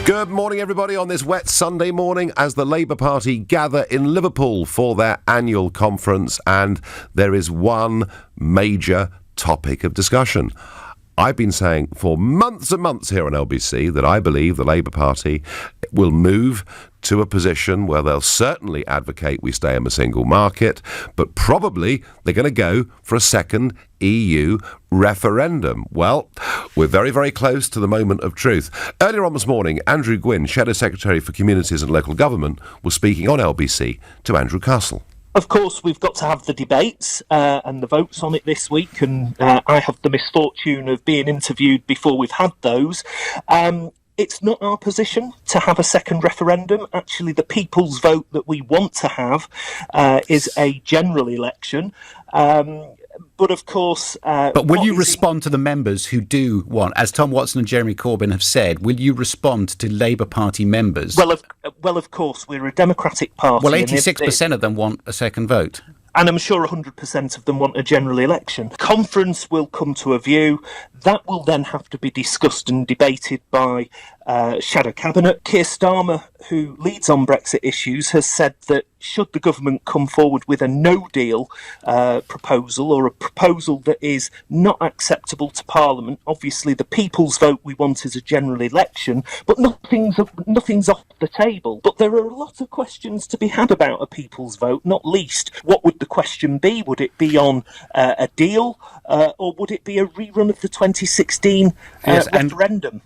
Good morning, everybody, on this wet Sunday morning as the Labour Party gather in Liverpool for their annual conference, and there is one major topic of discussion. I've been saying for months and months here on LBC that I believe the Labour Party will move to a position where they'll certainly advocate we stay in a single market, but probably they're going to go for a second EU referendum. Well, we're very, very close to the moment of truth. Earlier on this morning, Andrew Gwynn, Shadow Secretary for Communities and Local Government, was speaking on LBC to Andrew Castle. Of course, we've got to have the debates and the votes on it this week, and I have the misfortune of being interviewed before we've had those. It's not our position to have a second referendum. Actually, the people's vote that we want to have is a general election. But of course... but will you respond to the members who do want, as Tom Watson and Jeremy Corbyn have said, will you respond to Labour Party members? Well, of course, we're a democratic party. Well, 86% of them want a second vote. And I'm sure 100% of them want a general election. Conference will come to a view. That will then have to be discussed and debated by Shadow Cabinet. Keir Starmer, who leads on Brexit issues, has said that should the government come forward with a no-deal proposal, or a proposal that is not acceptable to Parliament, obviously the people's vote we want is a general election, but nothing's off the table. But there are a lot of questions to be had about a people's vote, not least what would the question be? Would it be on a deal, or would it be a rerun of the 2016 referendum?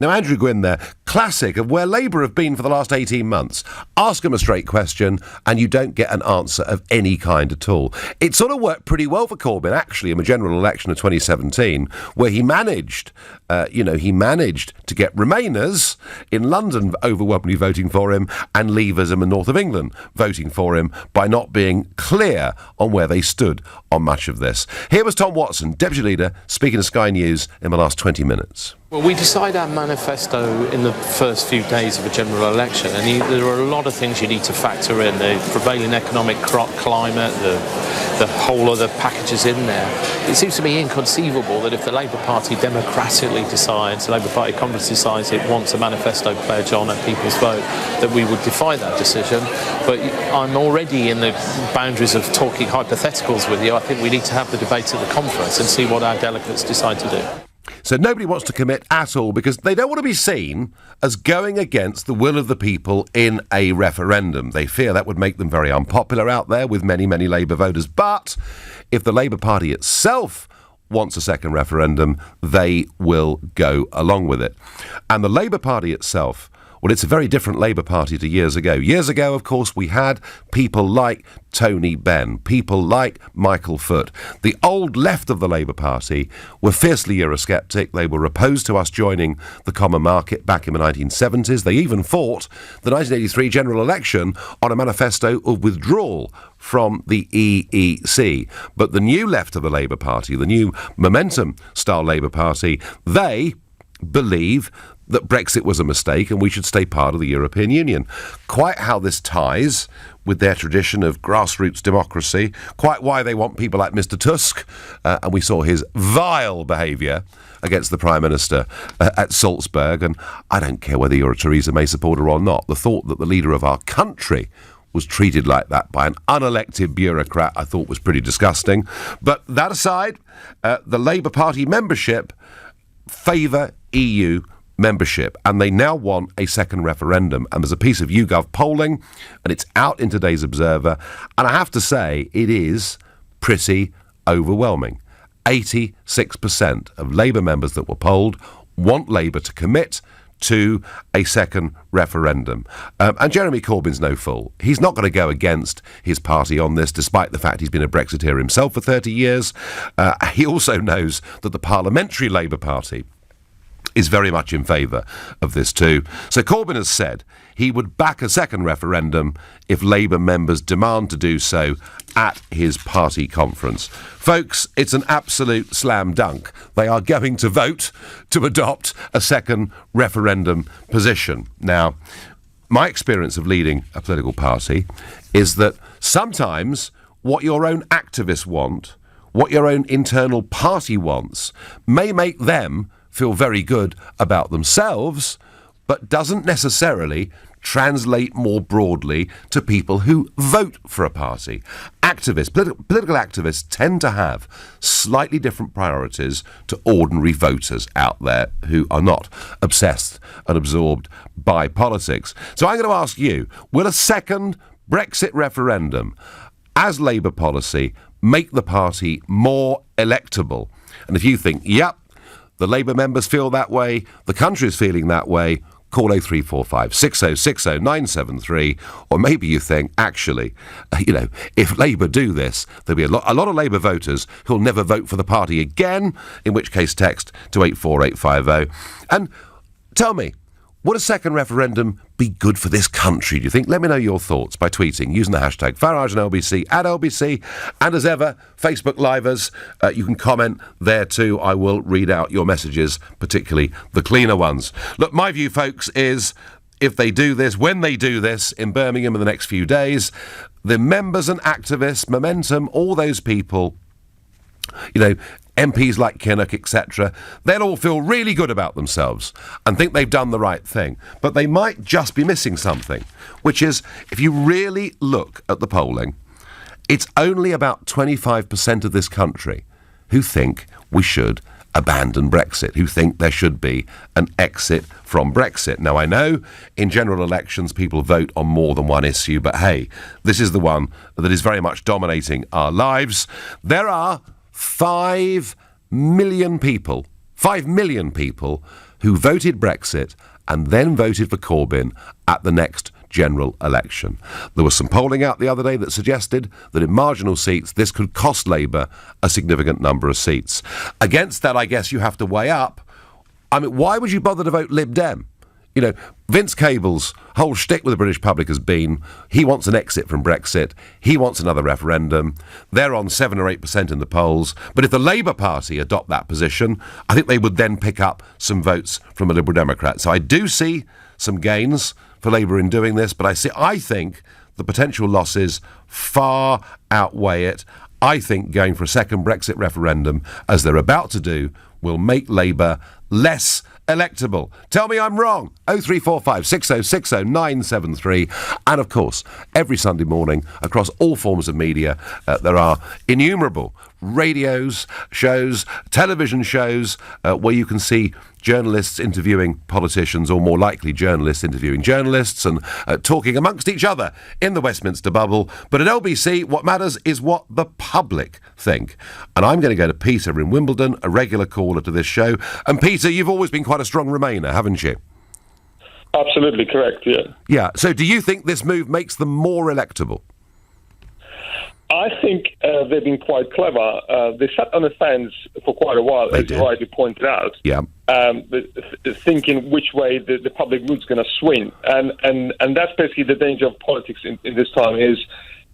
Now, Andrew Gwynn there, classic of where Labour have been for the last 18 months. Ask them a straight question and you don't get an answer of any kind at all. It sort of worked pretty well for Corbyn, actually, in the general election of 2017, where he managed to get Remainers in London overwhelmingly voting for him and Leavers in the north of England voting for him by not being clear on where they stood on much of this. Here was Tom Watson, Deputy Leader, speaking to Sky News in the last 20 minutes. Well, we decide our manifesto in the first few days of a general election, and there are a lot of things you need to factor in. The prevailing economic climate, the whole other packages in there. It seems to me inconceivable that if the Labour Party democratically decides, the Labour Party Conference decides it wants a manifesto pledge on a people's vote, that we would defy that decision. But I'm already in the boundaries of talking hypotheticals with you. I think we need to have the debate at the conference and see what our delegates decide to do. So nobody wants to commit at all because they don't want to be seen as going against the will of the people in a referendum. They fear that would make them very unpopular out there with many, many Labour voters. But if the Labour Party itself wants a second referendum, they will go along with it. And the Labour Party itself, well, it's a very different Labour Party to years ago. Years ago, of course, we had people like Tony Benn, people like Michael Foot. The old left of the Labour Party were fiercely Eurosceptic. They were opposed to us joining the common market back in the 1970s. They even fought the 1983 general election on a manifesto of withdrawal from the EEC. But the new left of the Labour Party, the new Momentum-style Labour Party, they believe that Brexit was a mistake and we should stay part of the European Union. Quite how this ties with their tradition of grassroots democracy, quite why they want people like Mr Tusk, and we saw his vile behaviour against the Prime Minister at Salzburg, and I don't care whether you're a Theresa May supporter or not, the thought that the leader of our country was treated like that by an unelected bureaucrat I thought was pretty disgusting. But that aside, the Labour Party membership favour EU membership, and they now want a second referendum. And there's a piece of YouGov polling, and it's out in today's Observer, and I have to say it is pretty overwhelming. 86% of Labour members that were polled want Labour to commit to a second referendum. And Jeremy Corbyn's no fool. He's not going to go against his party on this, despite the fact he's been a Brexiteer himself for 30 years. He also knows that the Parliamentary Labour Party is very much in favour of this too. So Corbyn has said he would back a second referendum if Labour members demand to do so at his party conference. Folks, it's an absolute slam dunk. They are going to vote to adopt a second referendum position. Now, my experience of leading a political party is that sometimes what your own activists want, what your own internal party wants, may make them feel very good about themselves, but doesn't necessarily translate more broadly to people who vote for a party. Activists, political activists tend to have slightly different priorities to ordinary voters out there who are not obsessed and absorbed by politics. So I'm going to ask you, will a second Brexit referendum as Labour policy make the party more electable? And if you think, yep, the Labour members feel that way, the country is feeling that way, call 0345 6060 973, or maybe you think, actually, if Labour do this, there'll be a lot of Labour voters who'll never vote for the party again, in which case text to 84850. And tell me, would a second referendum be good for this country, do you think? Let me know your thoughts by tweeting using the hashtag Farage and LBC at LBC. And as ever, Facebook Livers, you can comment there too. I will read out your messages, particularly the cleaner ones. Look, my view, folks, is if they do this, when they do this in Birmingham in the next few days, the members and activists, Momentum, all those people, MPs like Kinnock, etc., they'll all feel really good about themselves and think they've done the right thing. But they might just be missing something, which is, if you really look at the polling, it's only about 25% of this country who think we should abandon Brexit, who think there should be an exit from Brexit. Now, I know in general elections people vote on more than one issue, but hey, this is the one that is very much dominating our lives. There are 5 million people who voted Brexit and then voted for Corbyn at the next general election. There was some polling out the other day that suggested that in marginal seats this could cost Labour a significant number of seats. Against that, I guess you have to weigh up, why would you bother to vote Lib Dem? Vince Cable's whole shtick with the British public has been he wants an exit from Brexit, he wants another referendum. They're on 7 or 8% in the polls. But if the Labour Party adopt that position, I think they would then pick up some votes from a Liberal Democrat. So I do see some gains for Labour in doing this, but I think the potential losses far outweigh it. I think going for a second Brexit referendum, as they're about to do, will make Labour less electable. Tell me I'm wrong. 0345 6060 973. And of course, every Sunday morning across all forms of media, there are innumerable radios, shows, television shows, where you can see journalists interviewing politicians, or more likely journalists interviewing journalists, and talking amongst each other in the Westminster bubble. But at LBC, what matters is what the public think. And I'm going to go to Peter in Wimbledon, a regular caller to this show. And Peter, you've always been quite a strong Remainer, haven't you? Absolutely correct, yeah. Yeah, so do you think this move makes them more electable? I think they've been quite clever. They sat on the fence for quite a while, as you rightly pointed out, thinking which way the public mood's going to swing. And that's basically the danger of politics in this time, is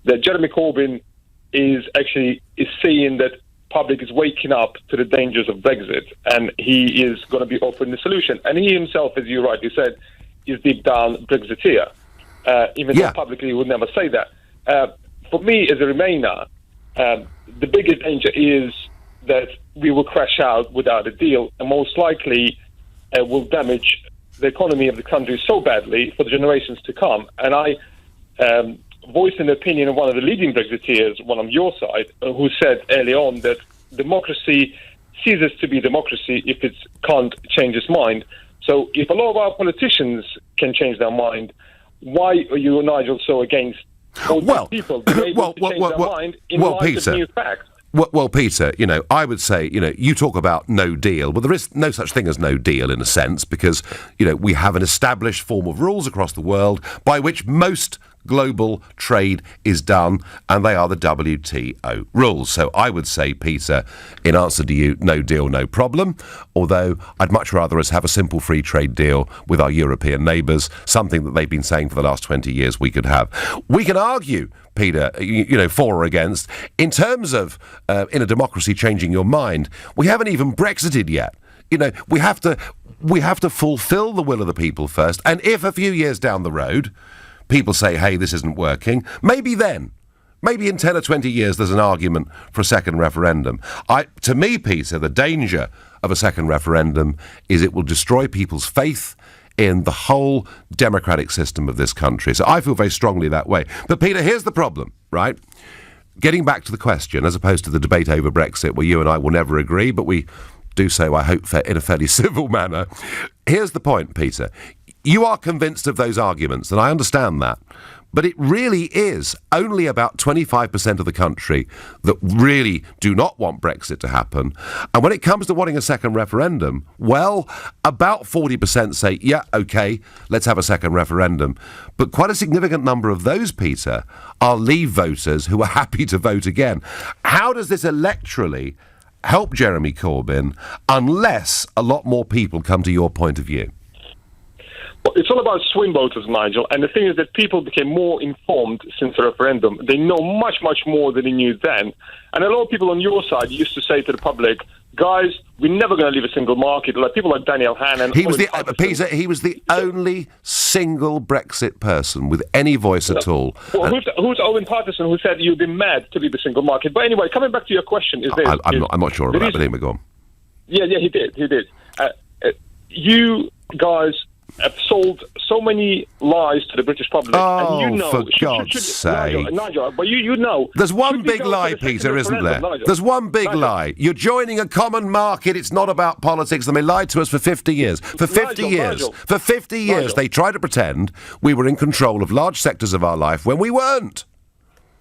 that Jeremy Corbyn is seeing that public is waking up to the dangers of Brexit, and he is going to be offering the solution. And he himself, as you rightly said, is deep down Brexiteer, even though publicly he would never say that. For me, as a Remainer, the biggest danger is that we will crash out without a deal, and most likely will damage the economy of the country so badly for the generations to come. And I voiced an opinion of one of the leading Brexiteers, one on your side, who said early on that democracy ceases to be democracy if it can't change its mind. So if a lot of our politicians can change their mind, why are you, Nigel, so against all these people being able to change their mind in light of new facts? Well, Peter, I would say, you talk about no deal. Well, there is no such thing as no deal in a sense, because, we have an established form of rules across the world by which most global trade is done, and they are the WTO rules. So I would say, Peter, in answer to you, no deal, no problem, although I'd much rather us have a simple free trade deal with our European neighbours, something that they've been saying for the last 20 years we could have. We can argue, Peter, for or against. In terms of, in a democracy, changing your mind, we haven't even Brexited yet. We have to fulfil the will of the people first, and if a few years down the road people say, hey, this isn't working, maybe in 10 or 20 years there's an argument for a second referendum. To me, Peter, the danger of a second referendum is it will destroy people's faith in the whole democratic system of this country. So I feel very strongly that way. But Peter, here's the problem, right? Getting back to the question, as opposed to the debate over Brexit, where you and I will never agree, but we do so, I hope, in a fairly civil manner. Here's the point, Peter. You are convinced of those arguments, and I understand that. But it really is only about 25% of the country that really do not want Brexit to happen. And when it comes to wanting a second referendum, well, about 40% say, yeah, OK, let's have a second referendum. But quite a significant number of those, Peter, are Leave voters who are happy to vote again. How does this electorally help Jeremy Corbyn unless a lot more people come to your point of view? Well, it's all about swing voters, Nigel. And the thing is that people became more informed since the referendum. They know much, much more than they knew then. And a lot of people on your side used to say to the public, guys, we're never going to leave a single market. Like people like Daniel Hannan. He was the only single Brexit person with any voice at all. Well, who's Owen Paterson who said you'd be mad to leave a single market? But anyway, coming back to your question, I'm not sure about that, but anyway, go on. Yeah, he did. You guys have sold so many lies to the British public. Oh, and you know, for God's sake. Nigel, but you know. There's one big lie, Peter, isn't there? Nigel. There's one big lie. You're joining a common market. It's not about politics. And they lied to us for 50 years. For 50 years, they tried to pretend we were in control of large sectors of our life when we weren't.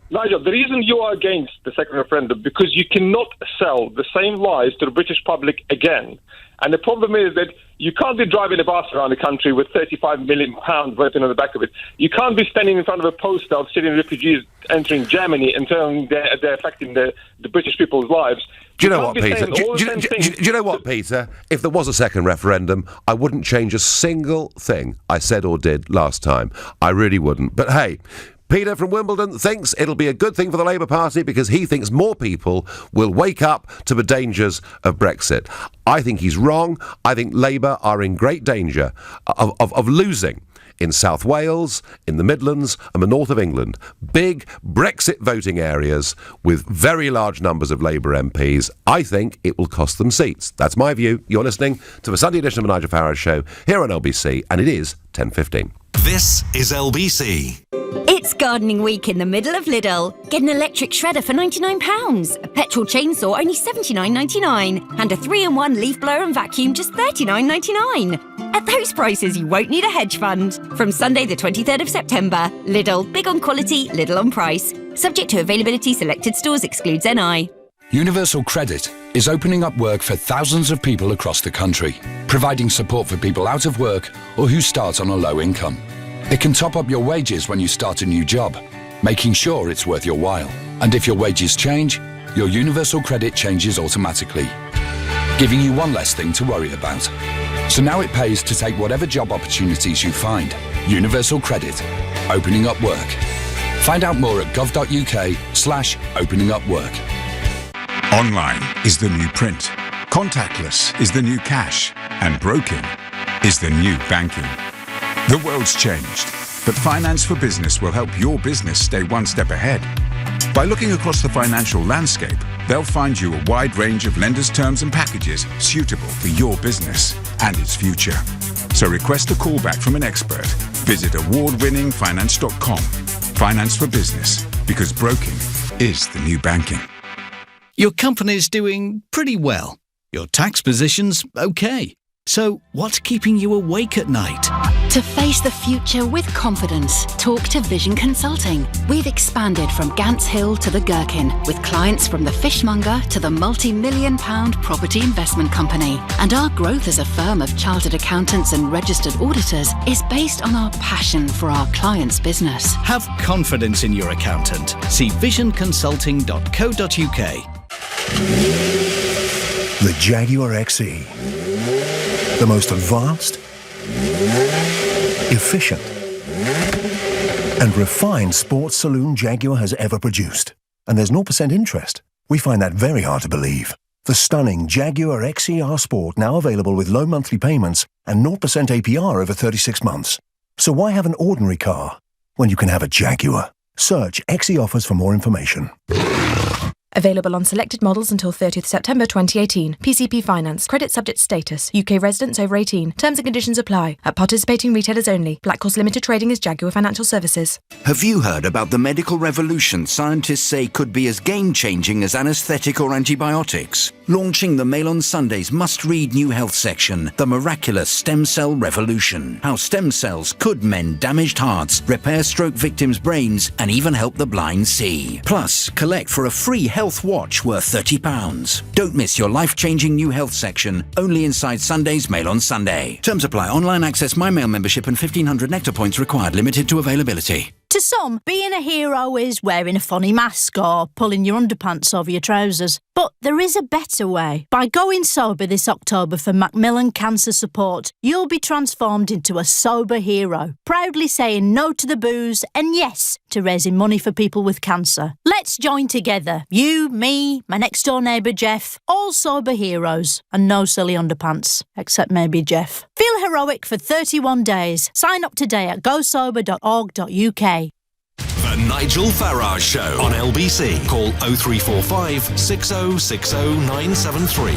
Nigel, the reason you are against the second referendum, because you cannot sell the same lies to the British public again. And the problem is that you can't be driving a bus around the country with £35 million written on the back of it. You can't be standing in front of a poster of Syrian refugees entering Germany and telling they're affecting the British people's lives. Do you know what, Peter? Do you know what, Peter? If there was a second referendum, I wouldn't change a single thing I said or did last time. I really wouldn't. But hey, Peter from Wimbledon thinks it'll be a good thing for the Labour Party because he thinks more people will wake up to the dangers of Brexit. I think he's wrong. I think Labour are in great danger of losing in South Wales, in the Midlands and the north of England. Big Brexit voting areas with very large numbers of Labour MPs. I think it will cost them seats. That's my view. You're listening to the Sunday edition of the Nigel Farage Show here on LBC, and it is 10:15. This is LBC. It's gardening week in the middle of Lidl. Get an electric shredder for £99, a petrol chainsaw only $79.99, and a 3-in-1 leaf blower and vacuum just $39.99. At those prices, you won't need a hedge fund. From Sunday the 23rd of September, Lidl, big on quality, little on price. Subject to availability, selected stores excludes NI. Universal Credit is opening up work for thousands of people across the country, providing support for people out of work or who start on a low income. It can top up your wages when you start a new job, making sure it's worth your while. And if your wages change, your Universal Credit changes automatically, giving you one less thing to worry about. So now it pays to take whatever job opportunities you find. Universal Credit, opening up work. Find out more at gov.uk/openingupwork. Online is the new print. Contactless is the new cash. And broking is the new banking. The world's changed, but Finance for Business will help your business stay one step ahead. By looking across the financial landscape, they'll find you a wide range of lenders' terms and packages suitable for your business and its future. So request a call back from an expert. Visit award-winningfinance.com. Finance for Business, because broking is the new banking. Your company's doing pretty well. Your tax position's okay. So what's keeping you awake at night? To face the future with confidence, talk to Vision Consulting. We've expanded from Gants Hill to the Gherkin, with clients from the fishmonger to the multi-million-pound property investment company. And our growth as a firm of chartered accountants and registered auditors is based on our passion for our clients' business. Have confidence in your accountant. See visionconsulting.co.uk. The Jaguar XE. The most advanced, efficient, and refined sports saloon Jaguar has ever produced. And there's 0% interest. We find that very hard to believe. The stunning Jaguar XER Sport now available with low monthly payments and 0% APR over 36 months. So why have an ordinary car when you can have a Jaguar? Search XE offers for more information. Available on selected models until 30th September 2018. PCP Finance. Credit subject status. UK residents over 18. Terms and conditions apply. At participating retailers only. Black Horse Limited Trading is Jaguar Financial Services. Have you heard about the medical revolution scientists say could be as game-changing as anaesthetic or antibiotics? Launching the Mail on Sunday's must-read new health section, The Miraculous Stem Cell Revolution. How stem cells could mend damaged hearts, repair stroke victims' brains, and even help the blind see. Plus, collect for a free health watch worth £30. Don't miss your life-changing new health section, only inside Sunday's Mail on Sunday. Terms apply. Online access, My Mail membership and 1,500 Nectar points required, limited to availability. To some, being a hero is wearing a funny mask or pulling your underpants over your trousers. But there is a better way. By going sober this October for Macmillan Cancer Support, you'll be transformed into a sober hero, proudly saying no to the booze and yes to raising money for people with cancer. Let's join together. You, me, my next door neighbour Jeff, all sober heroes and no silly underpants, except maybe Jeff. Feel heroic for 31 days. Sign up today at gosober.org.uk. The Nigel Farage Show on LBC. Call 0345 6060 973.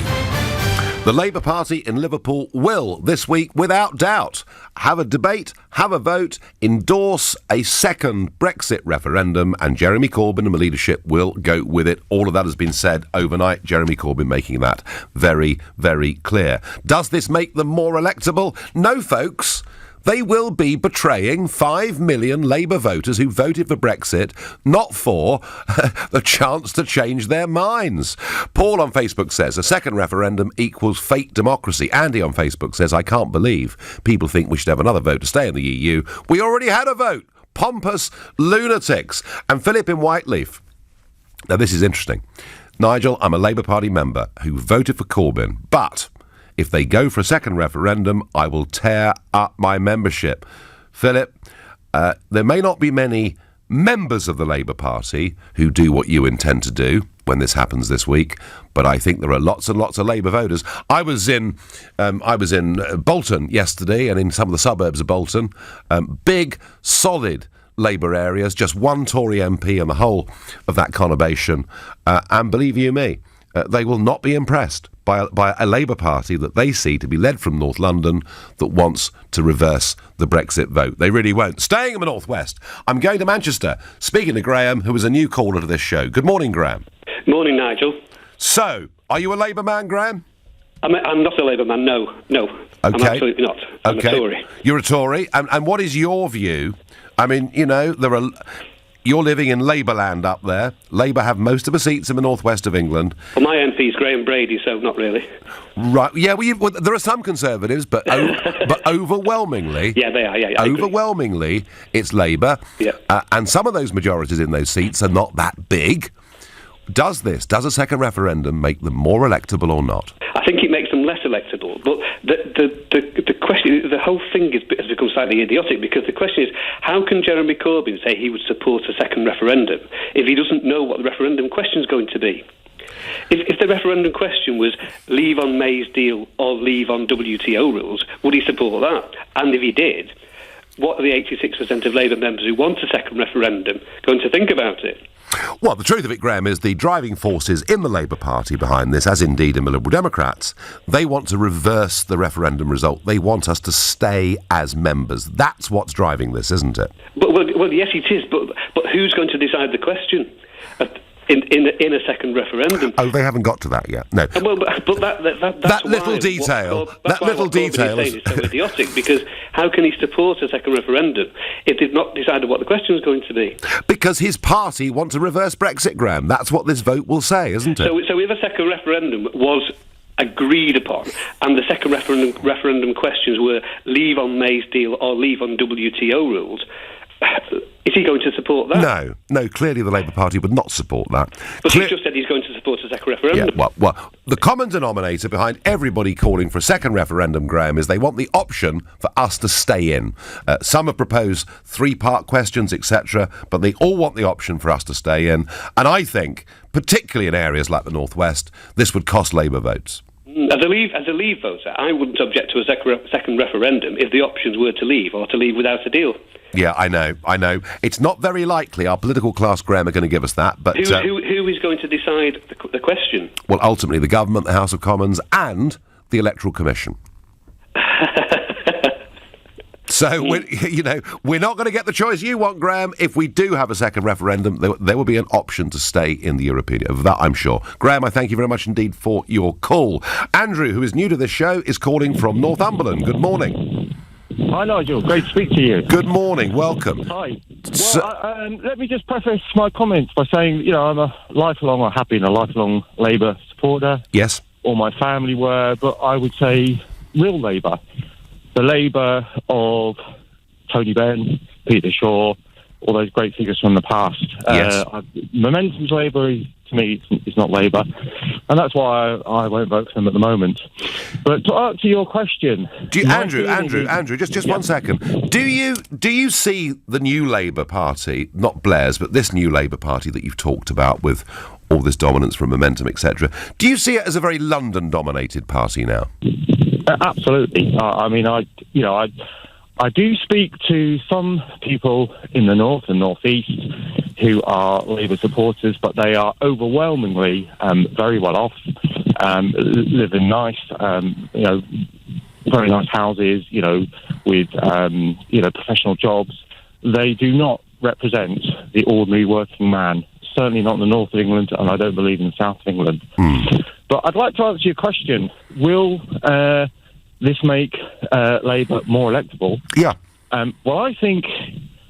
The Labour Party in Liverpool will, this week, without doubt, have a debate, have a vote, endorse a second Brexit referendum, and Jeremy Corbyn and the leadership will go with it. All of that has been said overnight. Jeremy Corbyn making that very, very clear. Does this make them more electable? No, folks. They will be betraying 5 million Labour voters who voted for Brexit, not for the chance to change their minds. Paul on Facebook says, a second referendum equals fake democracy. Andy on Facebook says, I can't believe people think we should have another vote to stay in the EU. We already had a vote. Pompous lunatics. And Philip in Whiteleaf. Now, this is interesting. Nigel, I'm a Labour Party member who voted for Corbyn, but if they go for a second referendum, I will tear up my membership. Philip, there may not be many members of the Labour Party who do what you intend to do when this happens this week, but I think there are lots and lots of Labour voters. I was in Bolton yesterday and in some of the suburbs of Bolton. Big, solid Labour areas, just one Tory MP in the whole of that conurbation. And believe you me, they will not be impressed by a Labour Party that they see to be led from North London that wants to reverse the Brexit vote. They really won't. Staying in the North West, I'm going to Manchester, speaking to Graham, who is a new caller to this show. Good morning, Graham. Morning, Nigel. So, are you a Labour man, Graham? I'm not a Labour man, no. Okay. I'm absolutely not. I'm a Tory. You're a Tory, and what is your view? I mean, you know, you're living in Labour land up there. Labour have most of the seats in the northwest of England. Well, my MP is Graham Brady, so not really. Right. Yeah, well, there are some Conservatives, but overwhelmingly... Yeah, they are, yeah. Overwhelmingly, it's Labour. Yeah. And some of those majorities in those seats are not that big. Does a second referendum make them more electable or not? I think it makes them less electable, but the question, the whole thing has become slightly idiotic, because the question is, how can Jeremy Corbyn say he would support a second referendum if he doesn't know what the referendum question is going to be? If the referendum question was leave on May's deal or leave on WTO rules, would he support that? And if he did, what are the 86% of Labour members who want a second referendum going to think about it? Well, the truth of it, Graham, is the driving forces in the Labour Party behind this, as indeed in the Liberal Democrats, they want to reverse the referendum result. They want us to stay as members. That's what's driving this, isn't it? Well, yes, it is. But who's going to decide the question in a second referendum? Oh, they haven't got to that yet. No. Well, but that's little detail. That little detail is so idiotic, because how can he support a second referendum if they've not decided what the question is going to be? Because his party want to reverse Brexit, Graham. That's what this vote will say, isn't it? So if a second referendum was agreed upon, and the second referendum questions were leave on May's deal or leave on WTO rules, is he going to support that? No, clearly the Labour Party would not support that. But he just said he's going to support a second referendum. Yeah, well, the common denominator behind everybody calling for a second referendum, Graham, is they want the option for us to stay in. Some have proposed 3-part questions, etc., but they all want the option for us to stay in. And I think, particularly in areas like the North West, this would cost Labour votes. As a Leave voter, I wouldn't object to a second referendum if the options were to leave or to leave without a deal. Yeah, I know. It's not very likely our political class, Graham, are going to give us that. But who is going to decide the question? Well, ultimately, the government, the House of Commons, and the Electoral Commission. So, we're not going to get the choice you want, Graham. If we do have a second referendum, there will be an option to stay in the European Union. Of that, I'm sure. Graham, I thank you very much indeed for your call. Andrew, who is new to this show, is calling from Northumberland. Good morning. Hi, Nigel. Great to speak to you. Good morning. Welcome. Hi. Well, let me just preface my comments by saying, I'm have been a lifelong Labour supporter. Yes. All my family were, but I would say real Labour. The Labour of Tony Benn, Peter Shaw, all those great figures from the past. Yes. Momentum's Labour, to me, is not Labour. And that's why I won't vote for them at the moment. But to answer your question... Andrew, just 1 second. Do you see the new Labour Party, not Blair's, but this new Labour Party that you've talked about with all this dominance from Momentum, etc., do you see it as a very London-dominated party now? Absolutely. I do speak to some people in the north and northeast who are Labour supporters, but they are overwhelmingly very well off, live in nice, very nice houses, with professional jobs. They do not represent the ordinary working man. Certainly not in the north of England, and I don't believe in the south of England. But I'd like to answer your question. Will this make Labour more electable? Yeah. Well, I think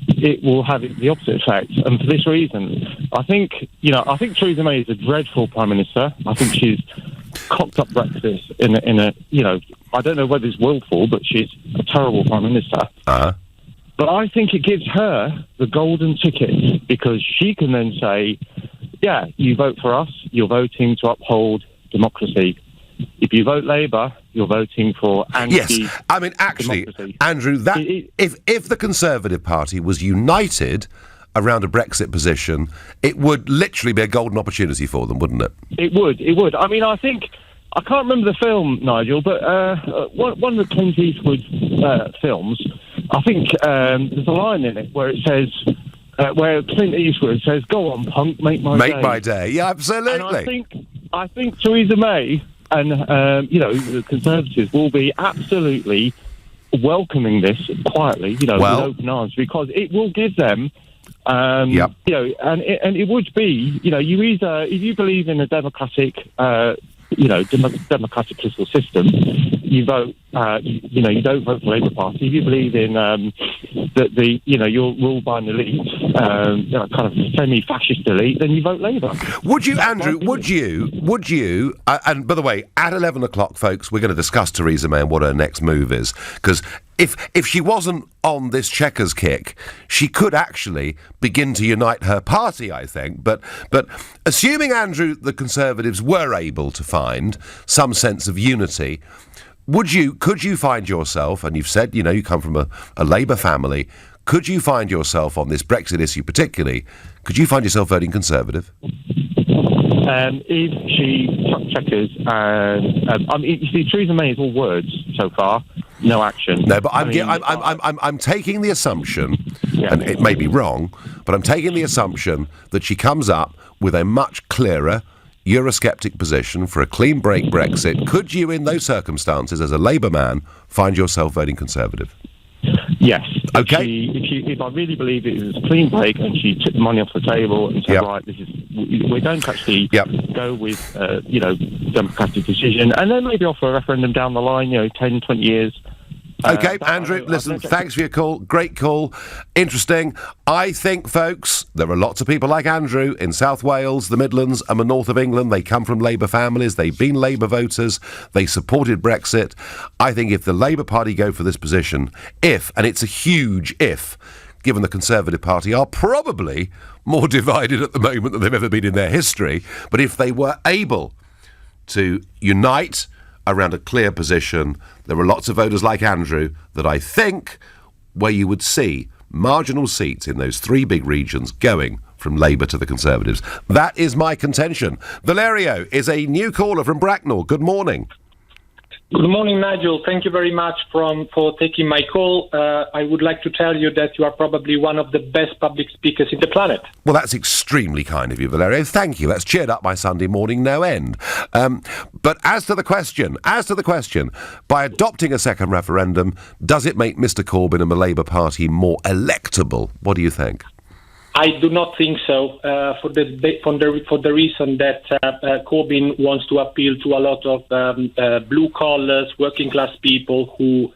it will have the opposite effect, and for this reason. I think Theresa May is a dreadful Prime Minister. I think she's cocked up Brexit in a I don't know whether it's willful, but she's a terrible Prime Minister. But I think it gives her the golden ticket, because she can then say, yeah, you vote for us, you're voting to uphold democracy. If you vote Labour, you're voting for anti-democracy. Yes, I mean, actually, Andrew, if the Conservative Party was united around a Brexit position, it would literally be a golden opportunity for them, wouldn't it? It would. I mean, I can't remember the film, Nigel, but one of the Clint Eastwood films, I think there's a line in it where it says, where Clint Eastwood says, "Go on, punk, make my day." Make my day, yeah, absolutely. And I think Theresa May and the Conservatives will be absolutely welcoming this quietly, with open arms, because it will give them, and it would be, you either, if you believe in a democratic, democratic political system, you vote, you don't vote for the Labour Party. If you believe in that you're ruled by an elite, kind of semi-fascist elite, then you vote Labour. Would you, Andrew? Would you? And by the way, at 11 o'clock, folks, we're going to discuss Theresa May and what her next move is, because if she wasn't on this checkers kick, she could actually begin to unite her party, I think. But assuming, Andrew, the Conservatives were able to find some sense of unity, could you find yourself, and you've said, you come from a Labour family, could you find yourself on this Brexit issue particularly, could you find yourself voting Conservative? If she checkers, you see, Theresa May is all words so far, no action. No, but I'm taking the assumption, and it may be wrong, but I'm taking the assumption that she comes up with a much clearer Eurosceptic position for a clean break Brexit. Could you, in those circumstances, as a Labour man, find yourself voting Conservative? Yes. Okay. If I really believe it was a clean break and she took the money off the table and said, right, we're going to actually go with, democratic decision, and then maybe offer a referendum down the line, 10, 20 years. Okay, Andrew, listen, thanks for your call. Great call. Interesting. I think, folks, there are lots of people like Andrew in South Wales, the Midlands and the north of England. They come from Labour families. They've been Labour voters. They supported Brexit. I think if the Labour Party go for this position, and it's a huge if, given the Conservative Party are probably more divided at the moment than they've ever been in their history, but if they were able to unite around a clear position, there are lots of voters like Andrew that I think where you would see marginal seats in those three big regions going from Labour to the Conservatives. That is my contention. Valerio is a new caller from Bracknell. Good morning. Good morning, Nigel. Thank you very much for taking my call. I would like to tell you that you are probably one of the best public speakers in the planet. Well, that's extremely kind of you, Valerio. Thank you. That's cheered up my Sunday morning no end. But as to the question, by adopting a second referendum, does it make Mr Corbyn and the Labour Party more electable? What do you think? I do not think so, for the reason that Corbyn wants to appeal to a lot of blue collars, working class people who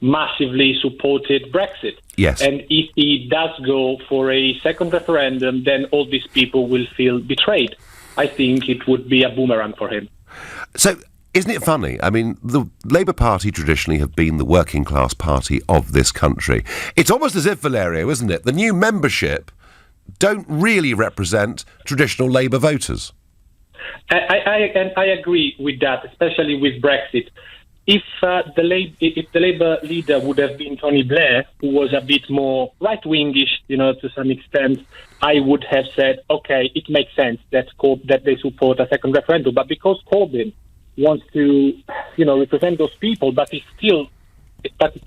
massively supported Brexit. Yes. And if he does go for a second referendum, then all these people will feel betrayed. I think it would be a boomerang for him. So, isn't it funny? I mean, the Labour Party traditionally have been the working class party of this country. It's almost as if, Valerio, isn't it? The new membership don't really represent traditional Labour voters. I agree with that, especially with Brexit. If the Labour leader would have been Tony Blair, who was a bit more right-wingish, to some extent, I would have said, okay, it makes sense that they support a second referendum. But because Corbyn wants to, represent those people, but if he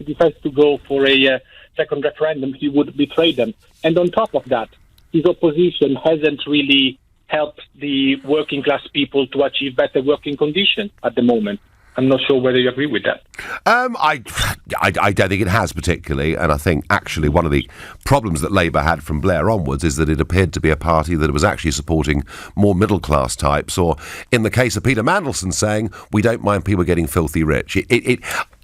decides to go for a second referendum, he would betray them. And on top of that, his opposition hasn't really helped the working class people to achieve better working conditions at the moment. I'm not sure whether you agree with that. I don't think it has particularly, and I think actually one of the problems that Labour had from Blair onwards is that it appeared to be a party that was actually supporting more middle-class types, or in the case of Peter Mandelson saying, we don't mind people getting filthy rich.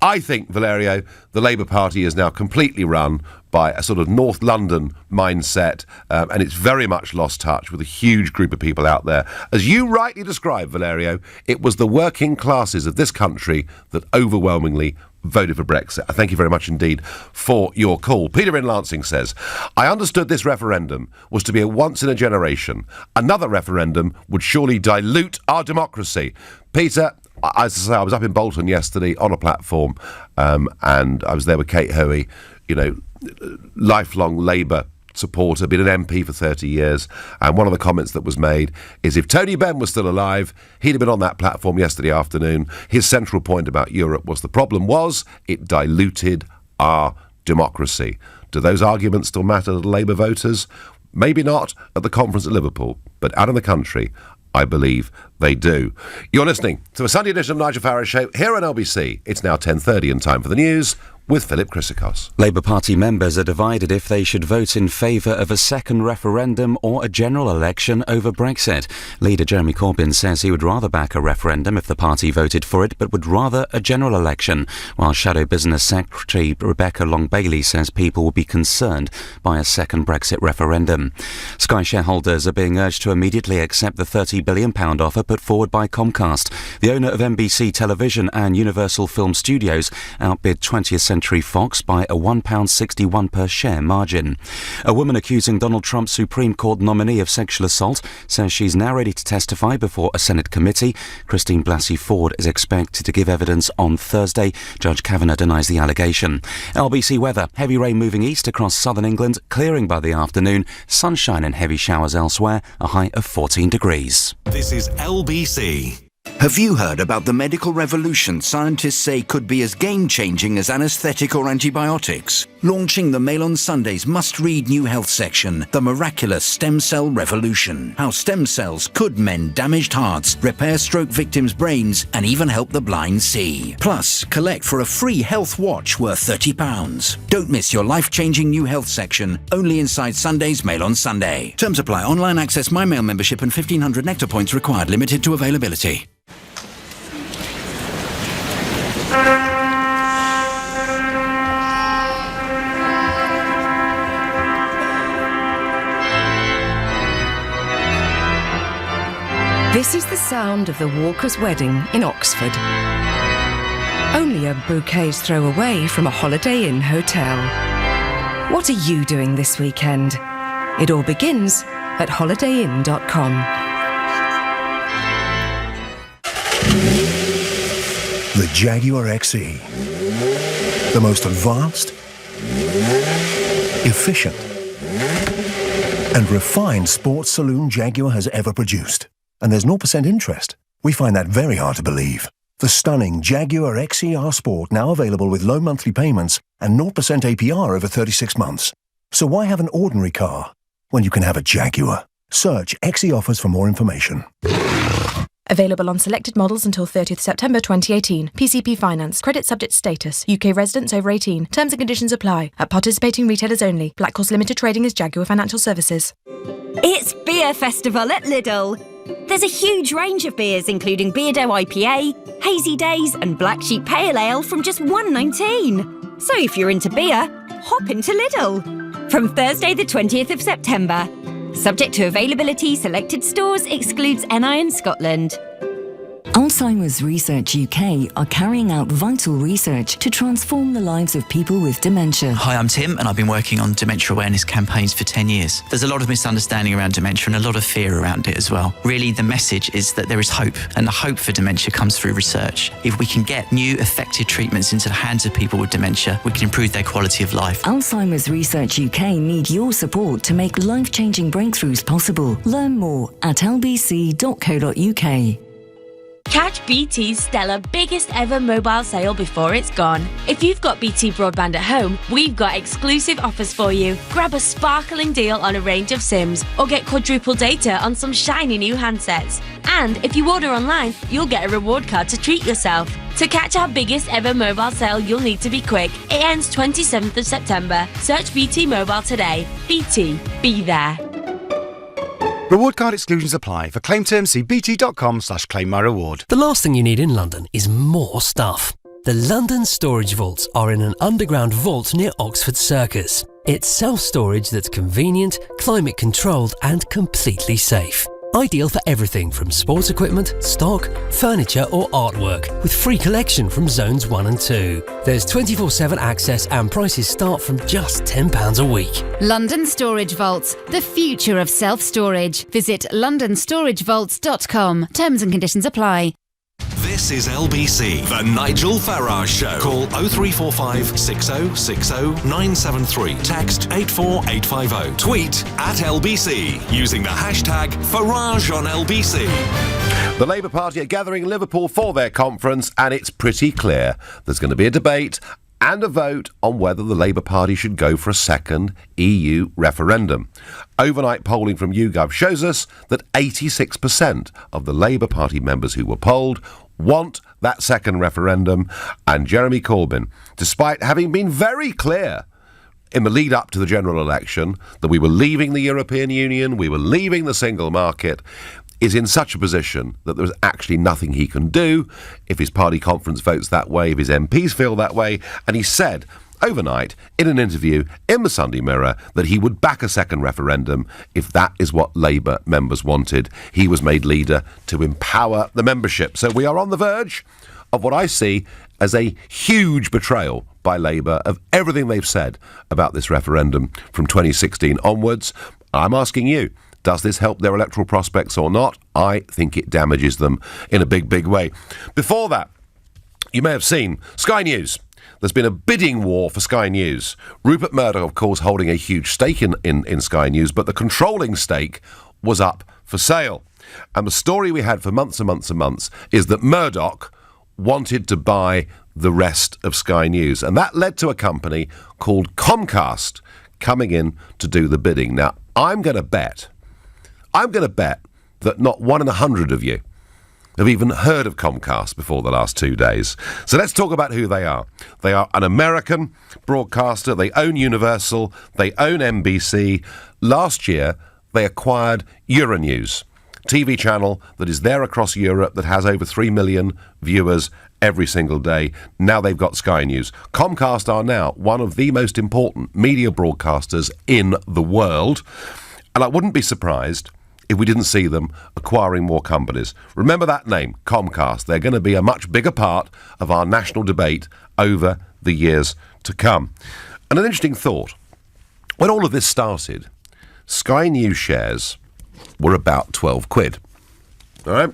I think, Valerio, the Labour Party is now completely run by a sort of North London mindset, and it's very much lost touch with a huge group of people out there. As you rightly described, Valerio, it was the working classes of this country that overwhelmingly voted for Brexit. I thank you very much indeed for your call. Peter in Lancing says, I understood this referendum was to be a once in a generation. Another referendum would surely dilute our democracy. Peter, as I say, I was up in Bolton yesterday on a platform, and I was there with Kate Hoey, lifelong Labour supporter, been an MP for 30 years, and one of the comments that was made is if Tony Benn was still alive, he'd have been on that platform yesterday afternoon. His central point about Europe was the problem was it diluted our democracy. Do those arguments still matter to Labour voters? Maybe not at the conference at Liverpool, but out in the country, I believe they do. You're listening to a Sunday edition of Nigel Farage Show here on LBC. It's now 10:30 and time for the news with Philip Chrysikos. Labour Party members are divided if they should vote in favour of a second referendum or a general election over Brexit. Leader Jeremy Corbyn says he would rather back a referendum if the party voted for it, but would rather a general election, while Shadow Business Secretary Rebecca Long-Bailey says people will be concerned by a second Brexit referendum. Sky shareholders are being urged to immediately accept the £30 billion offer put forward by Comcast. The owner of NBC Television and Universal Film Studios outbid 20th Century Fox by a £1.61 per share margin. A woman accusing Donald Trump's Supreme Court nominee of sexual assault says she's now ready to testify before a Senate committee. Christine Blasey Ford is expected to give evidence on Thursday. Judge Kavanaugh denies the allegation. LBC weather. Heavy rain moving east across southern England, clearing by the afternoon. Sunshine and heavy showers elsewhere. A high of 14 degrees. This is LBC. Have you heard about the medical revolution scientists say could be as game-changing as anaesthetic or antibiotics? Launching the Mail on Sunday's must-read new health section, The Miraculous Stem Cell Revolution. How stem cells could mend damaged hearts, repair stroke victims' brains, and even help the blind see. Plus, collect for a free health watch worth £30. Don't miss your life-changing new health section, only inside Sunday's Mail on Sunday. Terms apply. Online access, My Mail membership and 1,500 Nectar points required. Limited to availability. This is the sound of the Walker's wedding in Oxford. Only a bouquet's throw away from a Holiday Inn hotel. What are you doing this weekend? It all begins at holidayinn.com. The Jaguar XE. The most advanced, efficient, and refined sports saloon Jaguar has ever produced. And there's 0% interest. We find that very hard to believe. The stunning Jaguar XER Sport now available with low monthly payments and 0% APR over 36 months. So why have an ordinary car when you can have a Jaguar? Search XE offers for more information. Available on selected models until 30th September 2018. PCP Finance. Credit subject status. UK residents over 18. Terms and conditions apply. At participating retailers only. Black Horse Limited Trading as Jaguar Financial Services. It's Beer Festival at Lidl. There's a huge range of beers including Beardo IPA, Hazy Days and Black Sheep Pale Ale from just $1.19. So if you're into beer, hop into Lidl. From Thursday the 20th of September. Subject to availability, selected stores, excludes NI and Scotland. Alzheimer's Research UK are carrying out vital research to transform the lives of people with dementia. Hi, I'm Tim, and I've been working on dementia awareness campaigns for 10 years. There's a lot of misunderstanding around dementia and a lot of fear around it as well. Really, the message is that there is hope, and the hope for dementia comes through research. If we can get new, effective treatments into the hands of people with dementia, we can improve their quality of life. Alzheimer's Research UK need your support to make life-changing breakthroughs possible. Learn more at lbc.co.uk. Catch BT's stellar biggest ever mobile sale before it's gone. If you've got BT broadband at home, we've got exclusive offers for you. Grab a sparkling deal on a range of SIMs or get quadruple data on some shiny new handsets. And if you order online, you'll get a reward card to treat yourself. To catch our biggest ever mobile sale, you'll need to be quick. It ends 27th of September. Search BT Mobile today. BT, be there. Reward card exclusions apply. For claim terms, see bt.com/claimmyreward. The last thing you need in London is more stuff. The London Storage Vaults are in an underground vault near Oxford Circus. It's self-storage that's convenient, climate controlled and completely safe. Ideal for everything from sports equipment, stock, furniture or artwork, with free collection from Zones 1 and 2. There's 24/7 access and prices start from just £10 a week. London Storage Vaults, the future of self-storage. Visit londonstoragevaults.com. Terms and conditions apply. This is LBC, the Nigel Farage Show. Call 0345 6060 973. Text 84850. Tweet at LBC using the hashtag Farage on LBC. The Labour Party are gathering in Liverpool for their conference, and it's pretty clear there's going to be a debate and a vote on whether the Labour Party should go for a second EU referendum. Overnight polling from YouGov shows us that 86% of the Labour Party members who were polled want that second referendum, and Jeremy Corbyn, despite having been very clear in the lead up to the general election that we were leaving the European Union, we were leaving the single market, is in such a position that there's actually nothing he can do if his party conference votes that way, if his MPs feel that way. And he said overnight in an interview in the Sunday Mirror that he would back a second referendum if that is what Labour members wanted. He was made leader to empower the membership. So we are on the verge of what I see as a huge betrayal by Labour of everything they've said about this referendum from 2016 onwards. I'm asking you, does this help their electoral prospects or not? I think it damages them in a big, big way. Before that, you may have seen Sky News. There's been a bidding war for Sky News. Rupert Murdoch, of course, holding a huge stake in Sky News, but the controlling stake was up for sale. And the story we had for months and months and months is that Murdoch wanted to buy the rest of Sky News. And that led to a company called Comcast coming in to do the bidding. Now, I'm going to bet that not 1 in 100 of you have even heard of Comcast before the last 2 days. So let's talk about who they are. They are an American broadcaster. They own Universal. They own NBC. Last year, they acquired Euronews, TV channel that is there across Europe that has over 3 million viewers every single day. Now they've got Sky News. Comcast are now one of the most important media broadcasters in the world. And I wouldn't be surprised if we didn't see them acquiring more companies. Remember that name, Comcast. They're going to be a much bigger part of our national debate over the years to come. And an interesting thought. When all of this started, Sky News shares were about 12 quid. All right?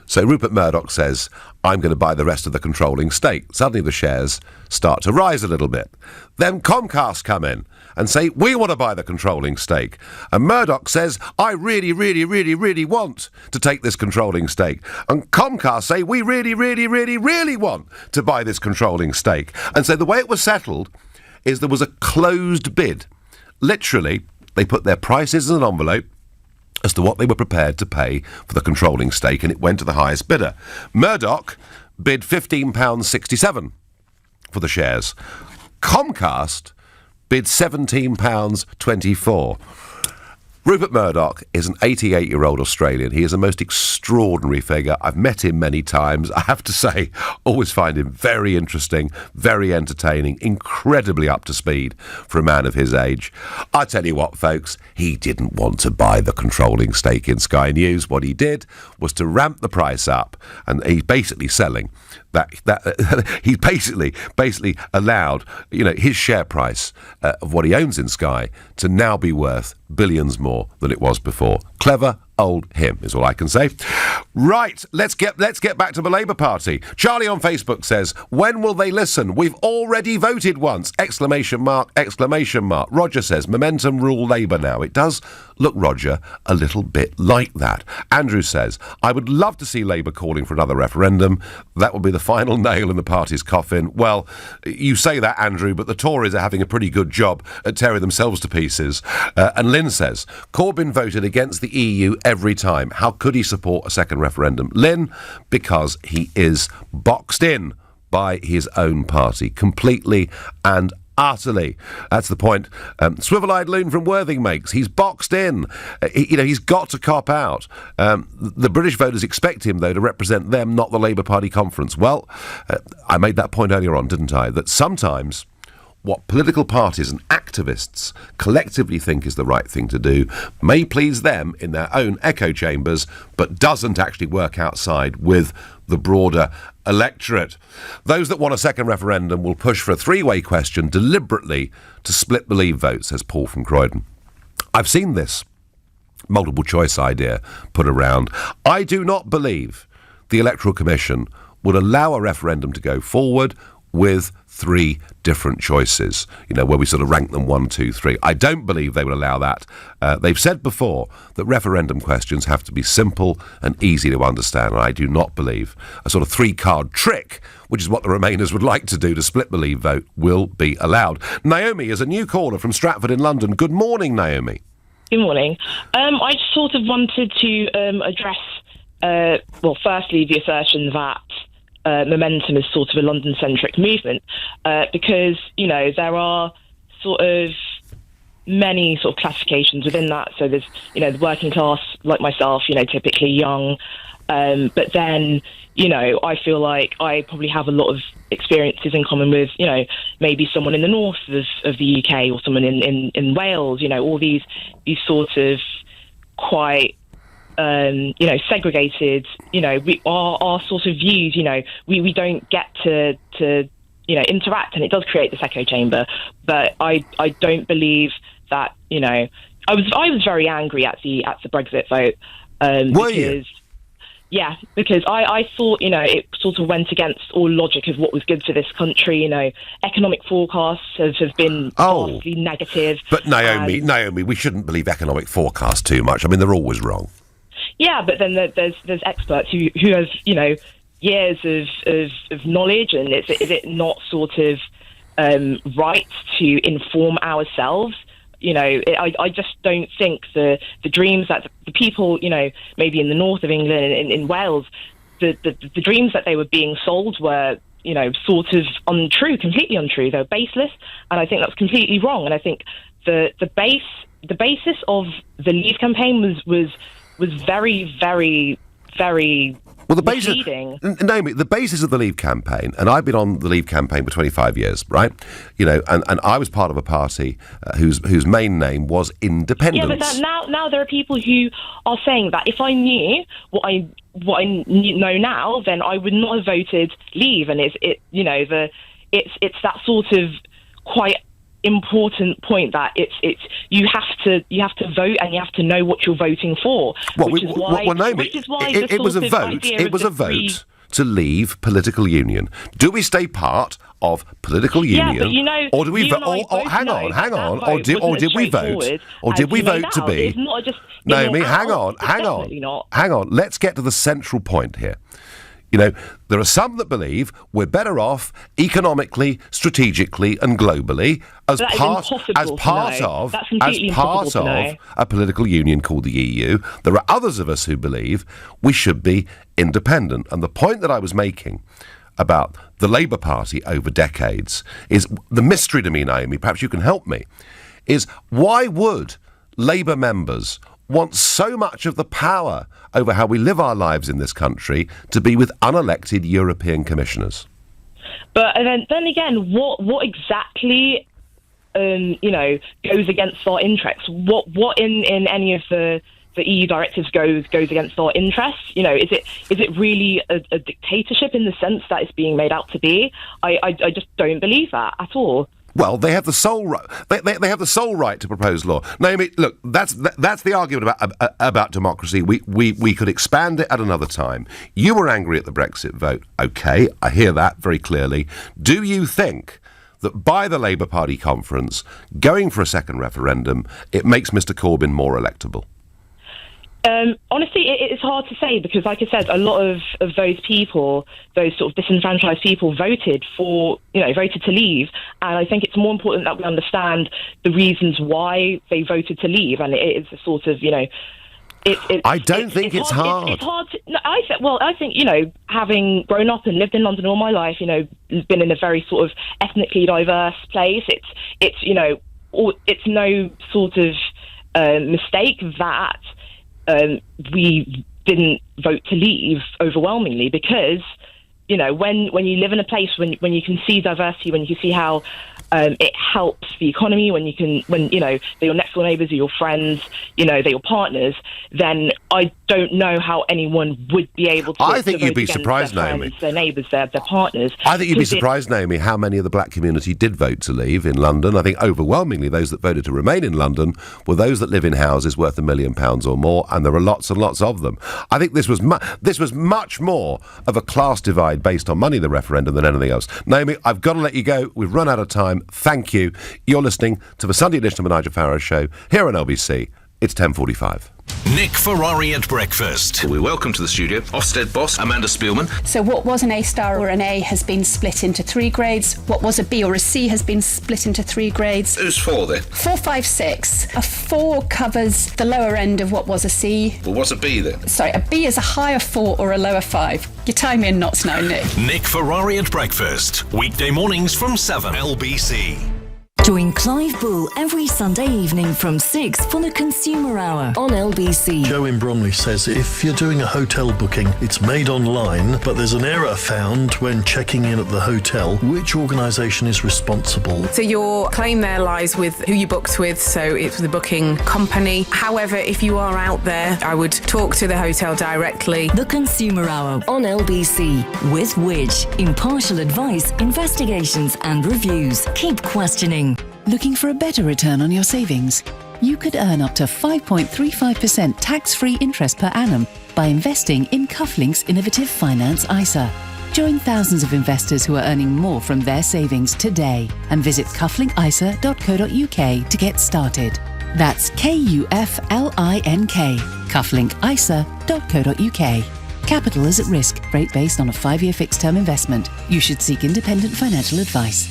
So Rupert Murdoch says, I'm going to buy the rest of the controlling stake. Suddenly the shares start to rise a little bit. Then Comcast come in and say, we want to buy the controlling stake. And Murdoch says, I really, really, really, really want to take this controlling stake. And Comcast say, we really, really, really, really want to buy this controlling stake. And so the way it was settled is there was a closed bid. Literally, they put their prices in an envelope as to what they were prepared to pay for the controlling stake, and it went to the highest bidder. Murdoch bid £15.67 for the shares. Comcast bid £17.24. Rupert Murdoch is an 88-year-old Australian. He is a most extraordinary figure. I've met him many times. I have to say, always find him very interesting, very entertaining, incredibly up to speed for a man of his age. I tell you what, folks, he didn't want to buy the controlling stake in Sky News. What he did was to ramp the price up, and he's basically selling that he's basically allowed, his share price of what he owns in Sky to now be worth billions more than it was before. Clever old him is all I can say. Right, let's get back to the Labour Party. Charlie on Facebook says, when will they listen? We've already voted once! ! Roger says, momentum rule Labour now. It does look, Roger, a little bit like that. Andrew says, I would love to see Labour calling for another referendum. That would be the final nail in the party's coffin. Well, you say that, Andrew, but the Tories are having a pretty good job at tearing themselves to pieces. And Lynn says, Corbyn voted against the EU every time. How could he support a second referendum? Lynn, because he is boxed in by his own party, completely and utterly. That's the point Swivel-Eyed Loon from Worthing makes. He's boxed in. He's got to cop out. The British voters expect him, though, to represent them, not the Labour Party conference. Well, I made that point earlier on, didn't I? That sometimes what political parties and activists collectively think is the right thing to do may please them in their own echo chambers, but doesn't actually work outside with the broader electorate. Those that want a second referendum will push for a three-way question deliberately to split the Leave vote, says Paul from Croydon. I've seen this multiple choice idea put around. I do not believe the Electoral Commission would allow a referendum to go forward with three different choices, where we sort of rank them 1, 2, 3. I don't believe they would allow that. They've said before that referendum questions have to be simple and easy to understand, and I do not believe a sort of three-card trick, which is what the Remainers would like to do to split the Leave vote, will be allowed. Naomi is a new caller from Stratford in London. Good morning, Naomi. Good morning. I sort of wanted to address, firstly, the assertion that momentum is sort of a London-centric movement, because, there are sort of many sort of classifications within that. So there's, the working class, like myself, typically young, but then, I feel like I probably have a lot of experiences in common with, maybe someone in the north of the UK or someone in Wales, all these sort of quite segregated, we our sort of views, we don't get to interact, and it does create this echo chamber. But I don't believe that, I was very angry at the Brexit vote. Were you? Yeah, because I thought, it sort of went against all logic of what was good for this country. Economic forecasts have been vastly negative. But Naomi, we shouldn't believe economic forecasts too much. I mean, they're always wrong. Yeah, but then there's experts who have, years of knowledge, and is it not sort of right to inform ourselves? I just don't think the dreams that the people, maybe in the north of England, in Wales, the dreams that they were being sold were, sort of untrue, completely untrue. They were baseless, and I think that's completely wrong. And I think the basis of the Leave campaign was very, very, very misleading. Naomi, the basis of the Leave campaign, and I've been on the Leave campaign for 25 years, right? And I was part of a party whose main name was Independence. Yeah, but now there are people who are saying that if I knew what I know now, then I would not have voted Leave, and it's that sort of quite important point that it's you have to vote and you have to know what you're voting for. Which is why it was a vote. It was a vote to leave political union. Do we stay part of political union? Yeah, but you know, or do we vote? Hang on. Or did we vote? Or did we vote to be? It's not just Naomi, hang on. Let's get to the central point here. You know, there are some that believe we're better off economically, strategically, and globally as part of a political union called the EU. There are others of us who believe we should be independent. And the point that I was making about the Labour Party over decades is the mystery to me, Naomi, perhaps you can help me, is why would Labour members want so much of the power over how we live our lives in this country to be with unelected European commissioners? But then again, what exactly, goes against our interests? What in any of the EU directives goes against our interests? You know, is it really a dictatorship in the sense that it's being made out to be? I just don't believe that at all. Well, they have the sole right. They have the sole right to propose law. Naomi, look, that's the argument about democracy. We could expand it at another time. You were angry at the Brexit vote. Okay, I hear that very clearly. Do you think that by the Labour Party conference going for a second referendum, it makes Mr. Corbyn more electable? Honestly, it's hard to say because, like I said, a lot of those people, those sort of disenfranchised people, voted to leave. And I think it's more important that we understand the reasons why they voted to leave. And it is a sort of, I don't think it's hard. It's hard to, no, I think, having grown up and lived in London all my life, been in a very sort of ethnically diverse place, it's no sort of mistake that we didn't vote to leave overwhelmingly because, when you live in a place, when you can see diversity, when you can see how it helps the economy, when they're your next door neighbours or your friends, they're your partners, then I don't know how anyone would be able to. I think you'd be surprised, Naomi. Their neighbours, their partners. I think you'd be surprised, Naomi, how many of the black community did vote to leave in London. I think overwhelmingly those that voted to remain in London were those that live in houses worth £1 million or more, and there are lots and lots of them. I think this was much more of a class divide based on money, the referendum, than anything else. Naomi, I've got to let you go. We've run out of time. Thank you. You're listening to the Sunday edition of the Nigel Farage Show here on LBC. It's 10:45. Nick Ferrari at breakfast. We welcome to the studio Ofsted boss Amanda Spielman. So what was an A star or an A has been split into 3 grades. What was a B or a C has been split into 3 grades. Who's 4 then? 4, 5, 6. A 4 covers the lower end of what was a C. Well, what's a B then? Sorry, a B is a higher 4 or a lower 5. You tie me in knots now, Nick. Nick Ferrari at breakfast. Weekday mornings from 7. LBC. Join Clive Bull every Sunday evening from 6 for the Consumer Hour on LBC. Joe in Bromley says if you're doing a hotel booking, it's made online, but there's an error found when checking in at the hotel. Which organisation is responsible? So your claim there lies with who you booked with, so it's the booking company. However, if you are out there, I would talk to the hotel directly. The Consumer Hour on LBC with Widge. Impartial advice, investigations and reviews. Keep questioning. Looking for a better return on your savings? You could earn up to 5.35% tax-free interest per annum by investing in Cufflink's innovative finance ISA. Join thousands of investors who are earning more from their savings today and visit cufflinkisa.co.uk to get started. That's KUFLINK, cufflinkisa.co.uk. Capital is at risk. Rate based on a 5-year fixed-term investment. You should seek independent financial advice.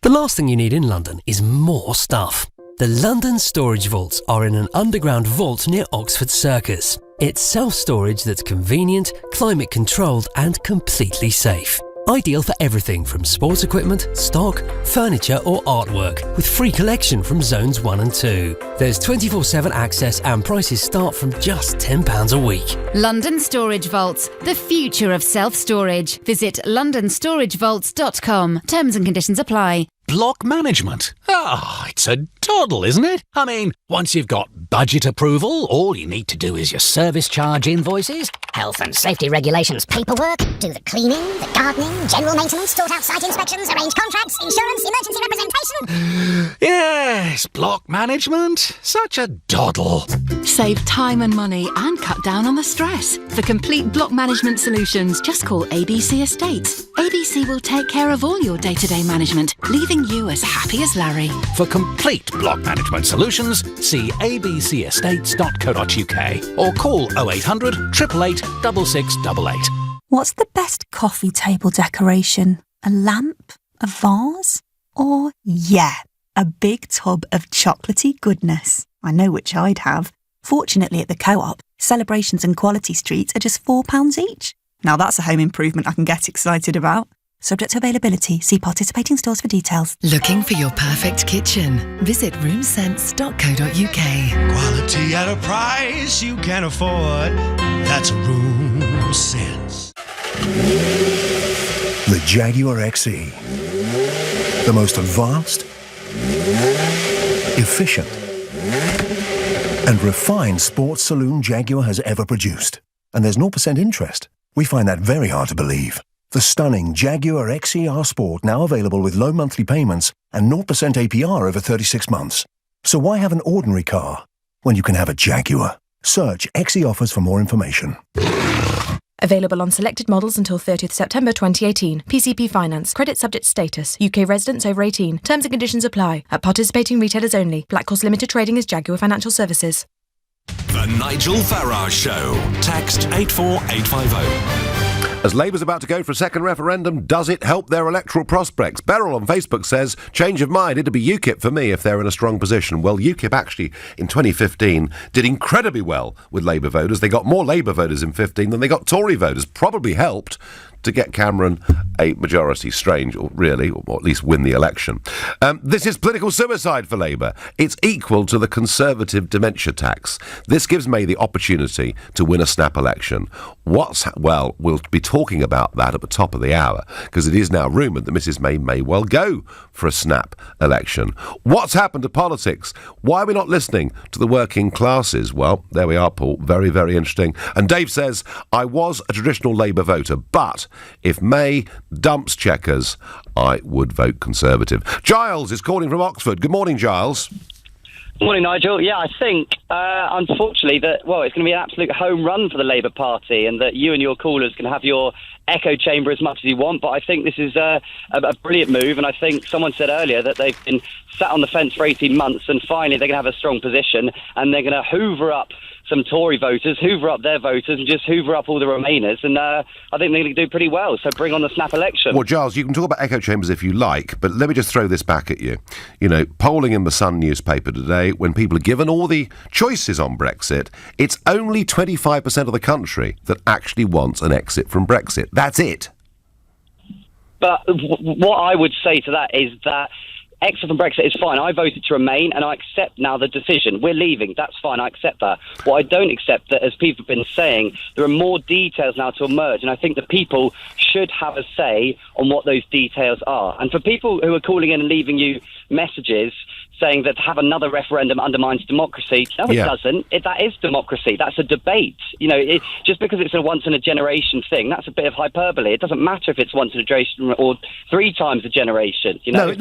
The last thing you need in London is more stuff. The London Storage Vaults are in an underground vault near Oxford Circus. It's self-storage that's convenient, climate-controlled and completely safe. Ideal for everything from sports equipment, stock, furniture or artwork, with free collection from Zones 1 and 2. There's 24/7 access and prices start from just £10 a week. London Storage Vaults, the future of self-storage. Visit londonstoragevaults.com. Terms and conditions apply. Block management? It's a doddle, isn't it? I mean, once you've got budget approval, all you need to do is your service charge invoices, health and safety regulations paperwork, do the cleaning, the gardening, general maintenance, sort out site inspections, arrange contracts, insurance, emergency representation. This block management, such a doddle. Save time and money and cut down on the stress. For complete block management solutions, just call ABC Estates. ABC will take care of all your day-to-day management, leaving you as happy as Larry. For complete block management solutions, see abcestates.co.uk or call 0800 888 6688. What's the best coffee table decoration? A lamp? A vase? Or, a big tub of chocolatey goodness. I know which I'd have. Fortunately, at the Co-op, celebrations and quality streets are just £4 each. Now that's a home improvement I can get excited about. Subject to availability. See participating stores for details. Looking for your perfect kitchen? Visit roomsense.co.uk. Quality at a price you can afford. That's Room Sense. The Jaguar XE. The most advanced, efficient, and refined sports saloon Jaguar has ever produced. And there's 0% interest. We find that very hard to believe. The stunning Jaguar XER Sport now available with low monthly payments and 0% APR over 36 months. So why have an ordinary car when you can have a Jaguar? Search XE offers for more information. Available on selected models until 30th September 2018. PCP Finance. Credit subject status. UK residents over 18. Terms and conditions apply. At participating retailers only. Black Horse Limited Trading is Jaguar Financial Services. The Nigel Farage Show. Text 84850. As Labour's about to go for a second referendum, does it help their electoral prospects? Beryl on Facebook says, change of mind, it'd be UKIP for me if they're in a strong position. Well, UKIP actually, in 2015, did incredibly well with Labour voters. They got more Labour voters in 15 than they got Tory voters. Probably helped to get Cameron a majority, strange, or really, or at least win the election. This is political suicide for Labour. It's equal to the Conservative dementia tax. This gives May the opportunity to win a snap election. Well, we'll be talking about that at the top of the hour, because it is now rumoured that Mrs May may well go for a snap election. What's happened to politics? Why are we not listening to the working classes? Well, there we are, Paul. Very, very interesting. And Dave says, I was a traditional Labour voter, but if May dumps Chequers, I would vote Conservative. Giles is calling from Oxford. Good morning, Giles. Morning, Nigel. Yeah, I think, unfortunately, that, it's going to be an absolute home run for the Labour Party, and that you and your callers can have your echo chamber as much as you want, but I think this is a brilliant move, and I think someone said earlier that they've been sat on the fence for 18 months, and finally they're going to have a strong position, and they're going to hoover up some Tory voters, hoover up their voters, and just hoover up all the Remainers, and I think they're going to do pretty well, so bring on the snap election. Well, Giles, you can talk about echo chambers if you like, but let me just throw this back at you. You know, polling in the Sun newspaper today, when people are given all the choices on Brexit, it's only 25% of the country that actually wants an exit from Brexit. That's it. But what I would say to that is that exit from Brexit is fine. I voted to remain, and I accept now the decision. We're leaving. That's fine. I accept that. What I don't accept, that as people have been saying, there are more details now to emerge, and I think the people should have a say on what those details are. And for people who are calling in and leaving you messages saying that to have another referendum undermines democracy, no, it doesn't. That is democracy. That's a debate. You know, just because it's a once-in-a-generation thing, that's a bit of hyperbole. It doesn't matter if it's once in a generation or 3 times a generation. You know,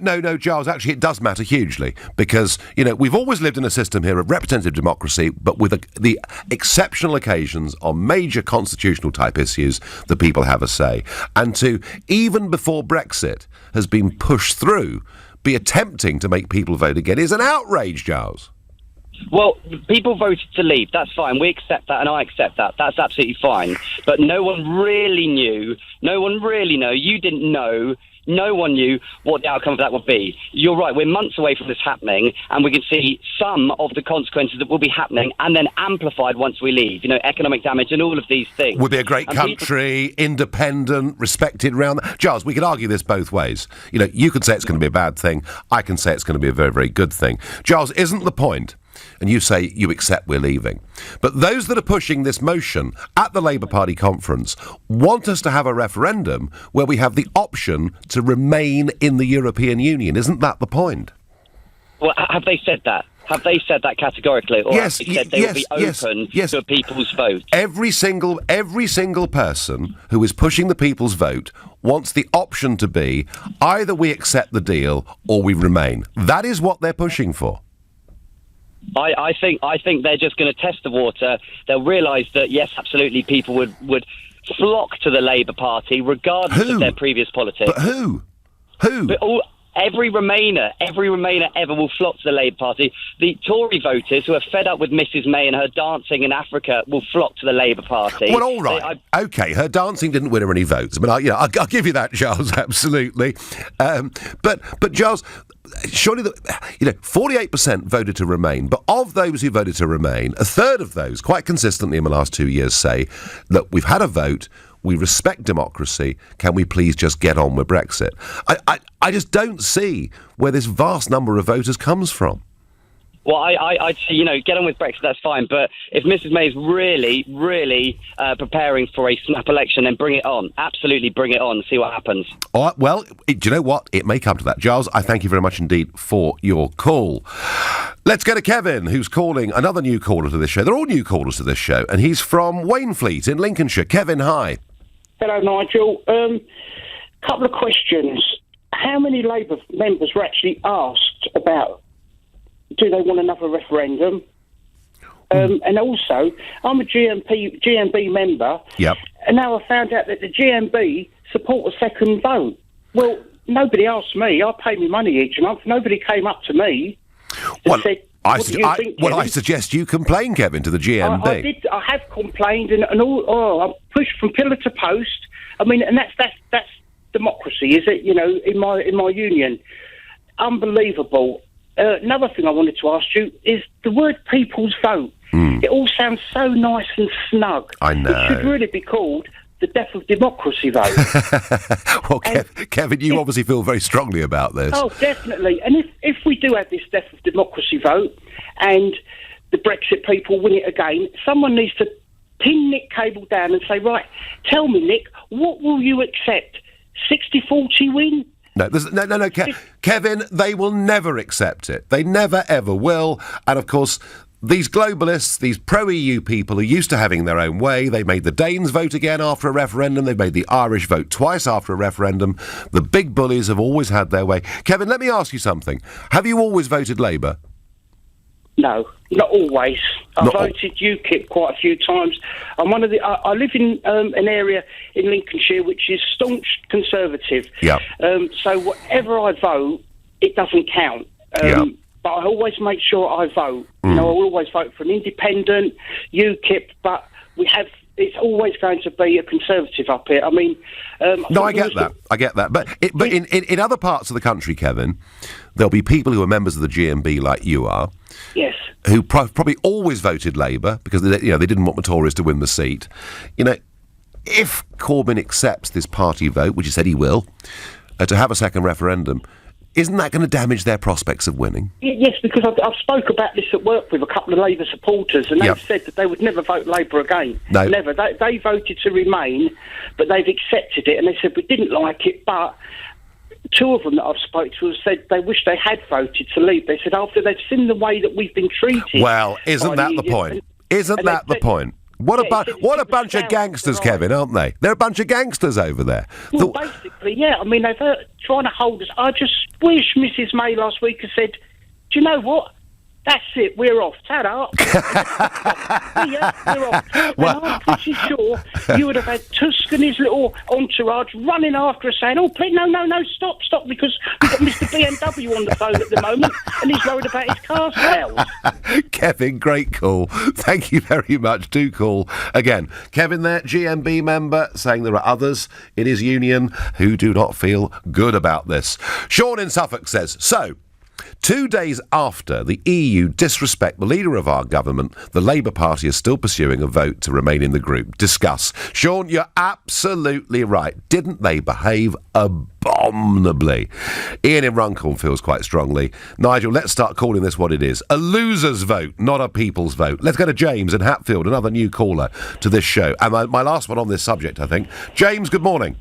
No, Giles, actually it does matter hugely, because, you know, we've always lived in a system here of representative democracy, but with the exceptional occasions on major constitutional type issues, the people have a say. And to, even before Brexit has been pushed through, be attempting to make people vote again is an outrage, Giles. Well, people voted to leave. That's fine. We accept that, and I accept that. That's absolutely fine. But no one really knew. You didn't know. No one knew what the outcome of that would be. You're right. We're months away from this happening, and we can see some of the consequences that will be happening, and then amplified once we leave. You know, economic damage and all of these things. We'll be a great country, independent, respected around. Giles, we could argue this both ways. You know, you could say it's going to be a bad thing. I can say it's going to be a very, very good thing. Giles, isn't the point? And you say you accept we're leaving. But those that are pushing this motion at the Labour Party conference want us to have a referendum where we have the option to remain in the European Union. Isn't that the point? Well, have they said that? Have they said that categorically, or Yes, have they said they will be open to a people's vote? Every single person who is pushing the people's vote wants the option to be either we accept the deal or we remain. That is what they're pushing for. I think they're just going to test the water. They'll realise that yes, absolutely, people would flock to the Labour Party regardless of their previous politics. But who? Who? But every Remainer ever will flock to the Labour Party. The Tory voters who are fed up with Mrs May and her dancing in Africa will flock to the Labour Party. Well, all right. OK, her dancing didn't win her any votes. I mean, I'll give you that, Giles, absolutely. But Giles, surely 48% voted to remain. But of those who voted to remain, a third of those, quite consistently in the last 2 years, say, look, we've had a vote. We respect democracy. Can we please just get on with Brexit? I just don't see where this vast number of voters comes from. Well, I'd say, get on with Brexit, that's fine. But if Mrs May is really preparing for a snap election, then bring it on. Absolutely bring it on. See what happens. All right, well, do you know what? It may come to that. Giles, I thank you very much indeed for your call. Let's go to Kevin, who's calling, another new caller to this show. They're all new callers to this show, and he's from Wainfleet in Lincolnshire. Kevin, hi. Hello, Nigel. Couple of questions. How many Labour members were actually asked about, do they want another referendum? And also, I'm a GMB member, yep. And now I found out that the GMB support a second vote. Well, nobody asked me. I pay my money each month. Nobody came up to me and said, I suggest you complain, Kevin, to the GMB. I have complained and all. I'm pushed from pillar to post. I mean, and that's democracy, is it? In my union, unbelievable. Another thing I wanted to ask you is the word "people's vote." It all sounds so nice and snug. I know. It should really be called the death of democracy vote. Well, Kevin, you obviously feel very strongly about this. Oh, definitely. And if we do have this death of democracy vote and the Brexit people win it again, someone needs to pin Nick Cable down and say, right, tell me, Nick, what will you accept? 60-40 win? No, Kevin, they will never accept it. They never, ever will. And, of course, these globalists, these pro-EU people are used to having their own way. They made the Danes vote again after a referendum. They've made the Irish vote twice after a referendum. The big bullies have always had their way. Kevin, let me ask you something. Have you always voted Labour? No, not always. I voted UKIP quite a few times. I'm one of the. I live in an area in Lincolnshire which is staunch Conservative. Yeah. So whatever I vote, it doesn't count. But I always make sure I vote. I always vote for an independent, UKIP, but it's always going to be a Conservative up here. I mean... I get that. But in other parts of the country, Kevin, there'll be people who are members of the GMB like you are, yes, who probably always voted Labour because they didn't want the Tories to win the seat. If Corbyn accepts this party vote, which he said he will, to have a second referendum, isn't that going to damage their prospects of winning? Yes, because I've spoke about this at work with a couple of Labour supporters, and they've said that they would never vote Labour again. No. Never. They voted to remain, but they've accepted it, and they said we didn't like it, but two of them that I've spoken to have said they wish they had voted to leave. They said after they've seen the way that we've been treated... Well, isn't that the point? Isn't that the point? What a bunch of gangsters, Kevin, aren't they? They're a bunch of gangsters over there. Well, basically, yeah. I mean, they've trying to hold us. I just wish Mrs May last week had said, do you know what? That's it, we're off. Ta-da. Yeah, we're off. Well, I'm pretty sure you would have had Tusk and his little entourage running after us saying, oh, please, no, stop, because we've got Mr BMW on the phone at the moment and he's worried about his car sales. Kevin, great call. Thank you very much. Do call. Again, Kevin there, GMB member, saying there are others in his union who do not feel good about this. Sean in Suffolk says, 2 days after the EU disrespect the leader of our government, the Labour Party is still pursuing a vote to remain in the group. Discuss. Sean, you're absolutely right. Didn't they behave abominably? Ian in Runcorn feels quite strongly. Nigel, let's start calling this what it is. A loser's vote, not a people's vote. Let's go to James in Hatfield, another new caller to this show. And my last one on this subject, I think. James, good morning.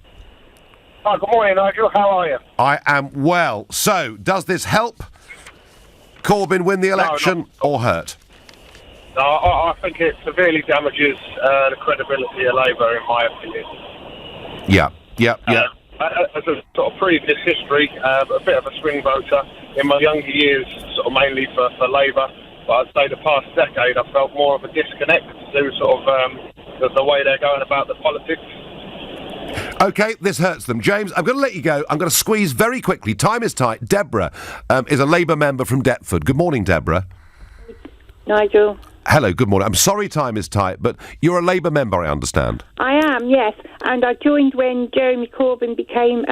Hi, good morning, Nigel. How are you? I am well. So, does this help? Corbyn win the election or hurt? No, I think it severely damages the credibility of Labour, in my opinion. Yeah. As a sort of previous history, a bit of a swing voter in my younger years, sort of mainly for Labour, but I'd say the past decade I felt more of a disconnect to sort of the way they're going about the politics. OK, this hurts them. James, I'm going to let you go. I'm going to squeeze very quickly. Time is tight. Deborah is a Labour member from Deptford. Good morning, Deborah. Nigel. Hello, good morning. I'm sorry time is tight, but you're a Labour member, I understand. I am, yes. And I joined when Jeremy Corbyn became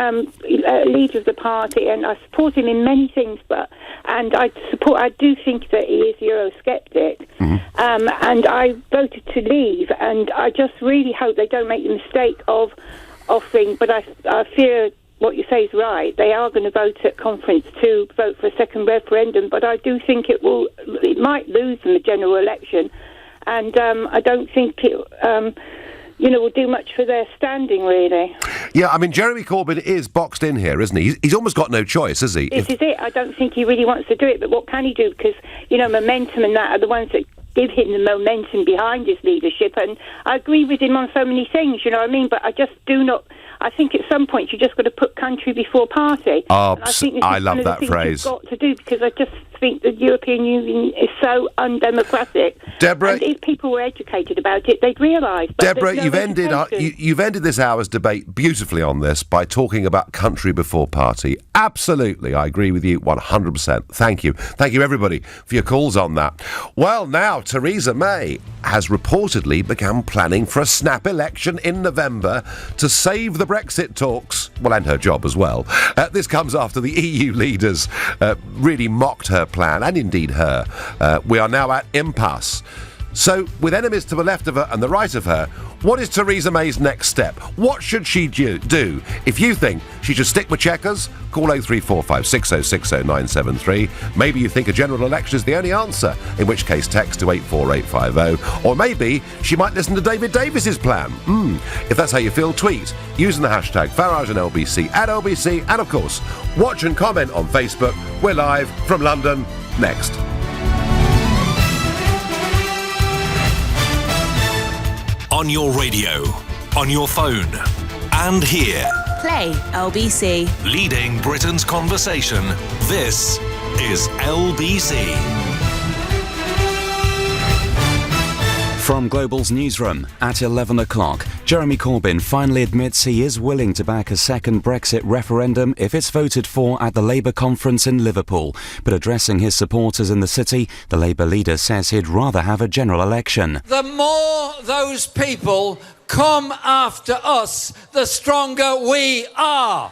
leader of the party, and I support him in many things, I do think that he is Eurosceptic. Mm-hmm. And I voted to leave, and I just really hope they don't make the mistake of offering, but I fear what you say is right. They are going to vote at conference to vote for a second referendum, but I do think it might lose in the general election, and I don't think it will do much for their standing, really. Yeah, I mean, Jeremy Corbyn is boxed in here, isn't he? He's almost got no choice, has he? This is it. I don't think he really wants to do it, but what can he do? Because, momentum and that are the ones that give him the momentum behind his leadership, and I agree with him on so many things, you know what I mean? But I just do not... I think at some point you just got to put country before party. Oh, I love that phrase. You've got to do, because I just think the European Union is so undemocratic. Deborah, and if people were educated about it, they'd realise. Deborah, you've ended this hour's debate beautifully on this by talking about country before party. Absolutely, I agree with you 100%. Thank you. Thank you, everybody, for your calls on that. Well, now, Theresa May has reportedly begun planning for a snap election in November to save the Brexit talks, well, and her job as well. This comes after the EU leaders really mocked her plan, and indeed her. We are now at impasse. So, with enemies to the left of her and the right of her, what is Theresa May's next step? What should she do? If you think she should stick with checkers, call 0345 6060 973. Maybe you think a general election is the only answer, in which case text to 84850. Or maybe she might listen to David Davis's plan. If that's how you feel, tweet using the hashtag Farage and LBC at LBC. And of course, watch and comment on Facebook. We're live from London next. On your radio, on your phone, and here. Play LBC. Leading Britain's conversation. This is LBC. From Global's newsroom at 11 o'clock, Jeremy Corbyn finally admits he is willing to back a second Brexit referendum if it's voted for at the Labour conference in Liverpool. But addressing his supporters in the city, the Labour leader says he'd rather have a general election. The more those people come after us, the stronger we are.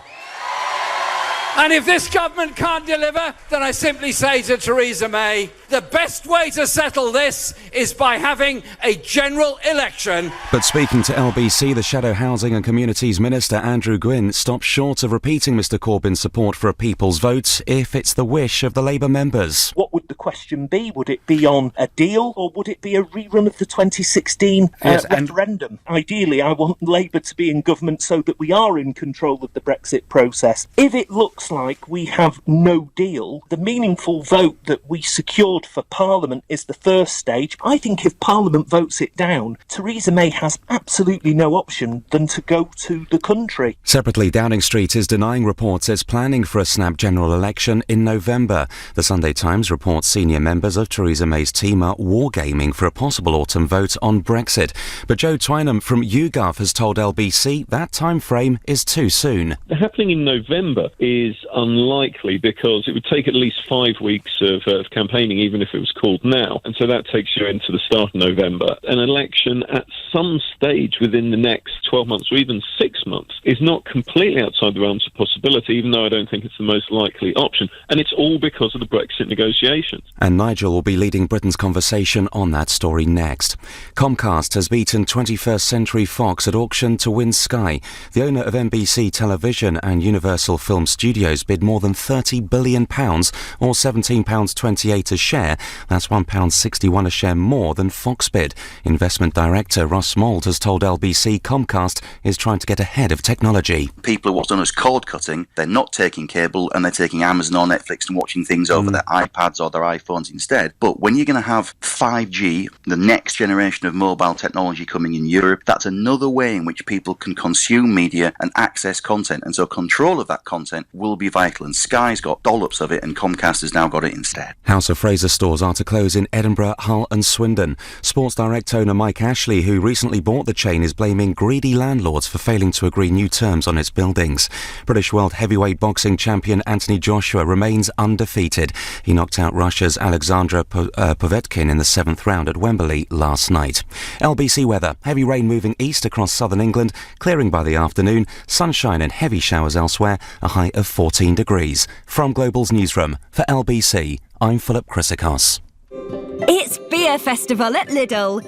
And if this government can't deliver, then I simply say to Theresa May, the best way to settle this is by having a general election. But speaking to LBC, the Shadow Housing and Communities Minister Andrew Gwynne stopped short of repeating Mr Corbyn's support for a people's vote if it's the wish of the Labour members. What would the question be? Would it be on a deal, or would it be a rerun of the 2016 referendum? Ideally, I want Labour to be in government so that we are in control of the Brexit process. If it looks like we have no deal, the meaningful vote that we secured for Parliament is the first stage. I think if Parliament votes it down, Theresa May has absolutely no option than to go to the country. Separately, Downing Street is denying reports it's planning for a snap general election in November. The Sunday Times reports senior members of Theresa May's team are wargaming for a possible autumn vote on Brexit. But Joe Twynham from YouGov has told LBC that time frame is too soon. Happening in November is unlikely because it would take at least 5 weeks of campaigning, even if it was called now. And so that takes you into the start of November. An election at some stage within the next 12 months or even 6 months is not completely outside the realms of possibility, even though I don't think it's the most likely option. And it's all because of the Brexit negotiations. And Nigel will be leading Britain's conversation on that story next. Comcast has beaten 21st Century Fox at auction to win Sky. The owner of NBC Television and Universal Film Studios Studios bid more than £30 billion, or £17.28 a share. That's £1.61 a share more than Fox bid. Investment director Russ Mould has told LBC Comcast is trying to get ahead of technology. People are what's done as cord cutting. They're not taking cable and they're taking Amazon or Netflix and watching things over their iPads or their iPhones instead. But when you're going to have 5G, the next generation of mobile technology coming in Europe, that's another way in which people can consume media and access content. And so control of that content will be vital. And Sky's got dollops of it and Comcast has now got it instead. House of Fraser stores are to close in Edinburgh, Hull and Swindon. Sports Direct owner Mike Ashley, who recently bought the chain, is blaming greedy landlords for failing to agree new terms on its buildings. British world heavyweight boxing champion Anthony Joshua remains undefeated. He knocked out Russia's Alexandra Povetkin in the 7th round at Wembley last night. LBC weather. Heavy rain moving east across southern England, clearing by the afternoon. Sunshine and heavy showers elsewhere, a high of 14 degrees. From Global's newsroom, for LBC, I'm Philip Chrysikos. It's Beer Festival at Lidl.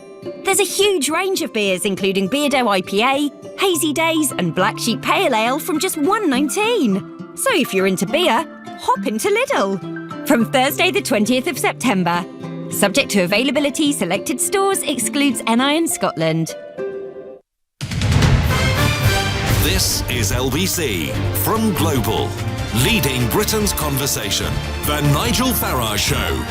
There's a huge range of beers including Beardo IPA, Hazy Days and Black Sheep Pale Ale from just $1.19. So if you're into beer, hop into Lidl. From Thursday the 20th of September. Subject to availability, selected stores, excludes NI and Scotland. This is LBC from Global, leading Britain's conversation. The Nigel Farage Show.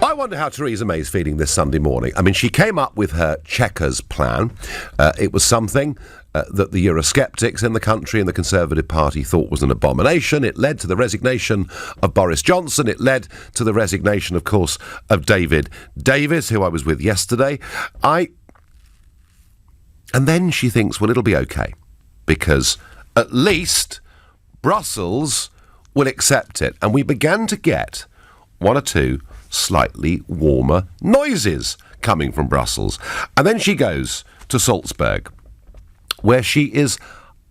I wonder how Theresa May's feeling this Sunday morning. I mean, she came up with her Chequers plan. It was something that the Eurosceptics in the country and the Conservative Party thought was an abomination. It led to the resignation of Boris Johnson. It led to the resignation, of course, of David Davis, who I was with yesterday. And then she thinks, well, it'll be okay, because at least Brussels will accept it. And we began to get one or two slightly warmer noises coming from Brussels. And then she goes to Salzburg, where she is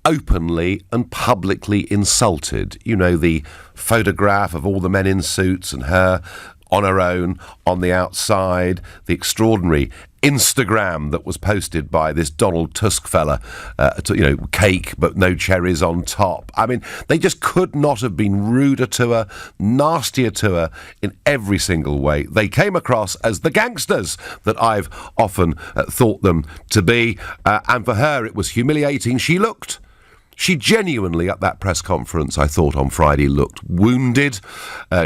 openly and publicly insulted. You know, the photograph of all the men in suits and her on her own on the outside, the extraordinary Instagram that was posted by this Donald Tusk fella, cake but no cherries on top. I mean, they just could not have been ruder to her, nastier to her in every single way. They came across as the gangsters that I've often thought them to be, and for her it was humiliating. She genuinely, at that press conference, I thought on Friday, looked wounded.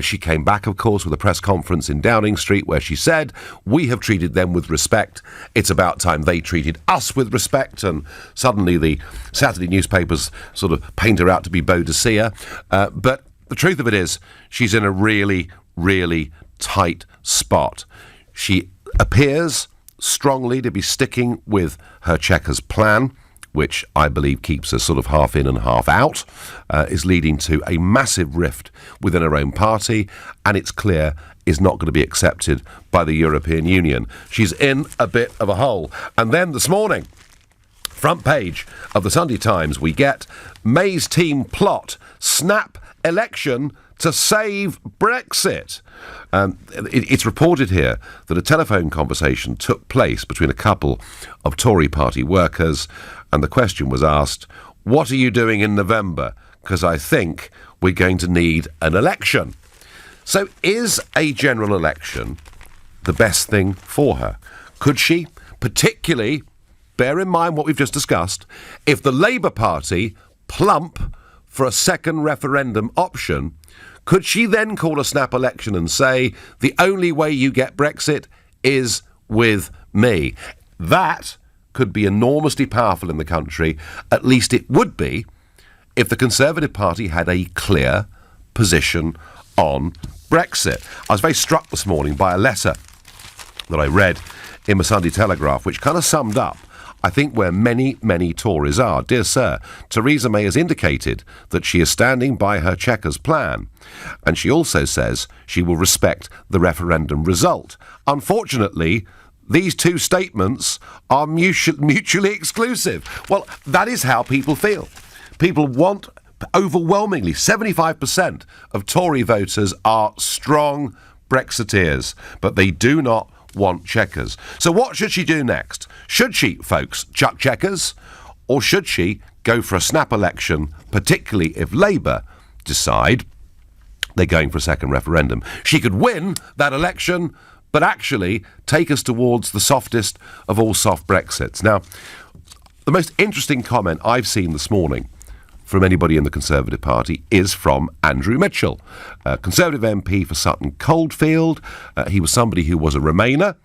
She came back, of course, with a press conference in Downing Street where she said, we have treated them with respect. It's about time they treated us with respect. And suddenly the Saturday newspapers sort of paint her out to be Boadicea. But the truth of it is, she's in a really, really tight spot. She appears strongly to be sticking with her Chequers plan, which I believe keeps her sort of half in and half out, is leading to a massive rift within her own party, and it's clear is not going to be accepted by the European Union. She's in a bit of a hole. And then this morning, front page of the Sunday Times, we get May's team plot, snap election to save Brexit. It's reported here that a telephone conversation took place between a couple of Tory party workers, and the question was asked, what are you doing in November? Because I think we're going to need an election. So is a general election the best thing for her? Could she, particularly, bear in mind what we've just discussed, if the Labour Party plump for a second referendum option, could she then call a snap election and say, the only way you get Brexit is with me? That could be enormously powerful in the country. At least it would be if the Conservative Party had a clear position on Brexit. I was very struck this morning by a letter that I read in the Sunday Telegraph, which kind of summed up, I think, where many, many Tories are. Dear Sir, Theresa May has indicated that she is standing by her Chequers plan, and she also says she will respect the referendum result. Unfortunately, these two statements are mutually exclusive. Well, that is how people feel. People want, overwhelmingly, 75% of Tory voters are strong Brexiteers, but they do not want Chequers. So what should she do next? Should she, folks, chuck Chequers, or should she go for a snap election, particularly if Labour decide they're going for a second referendum? She could win that election, but actually take us towards the softest of all soft Brexits. Now, the most interesting comment I've seen this morning from anybody in the Conservative Party is from Andrew Mitchell, Conservative MP for Sutton Coldfield. He was somebody who was a Remainer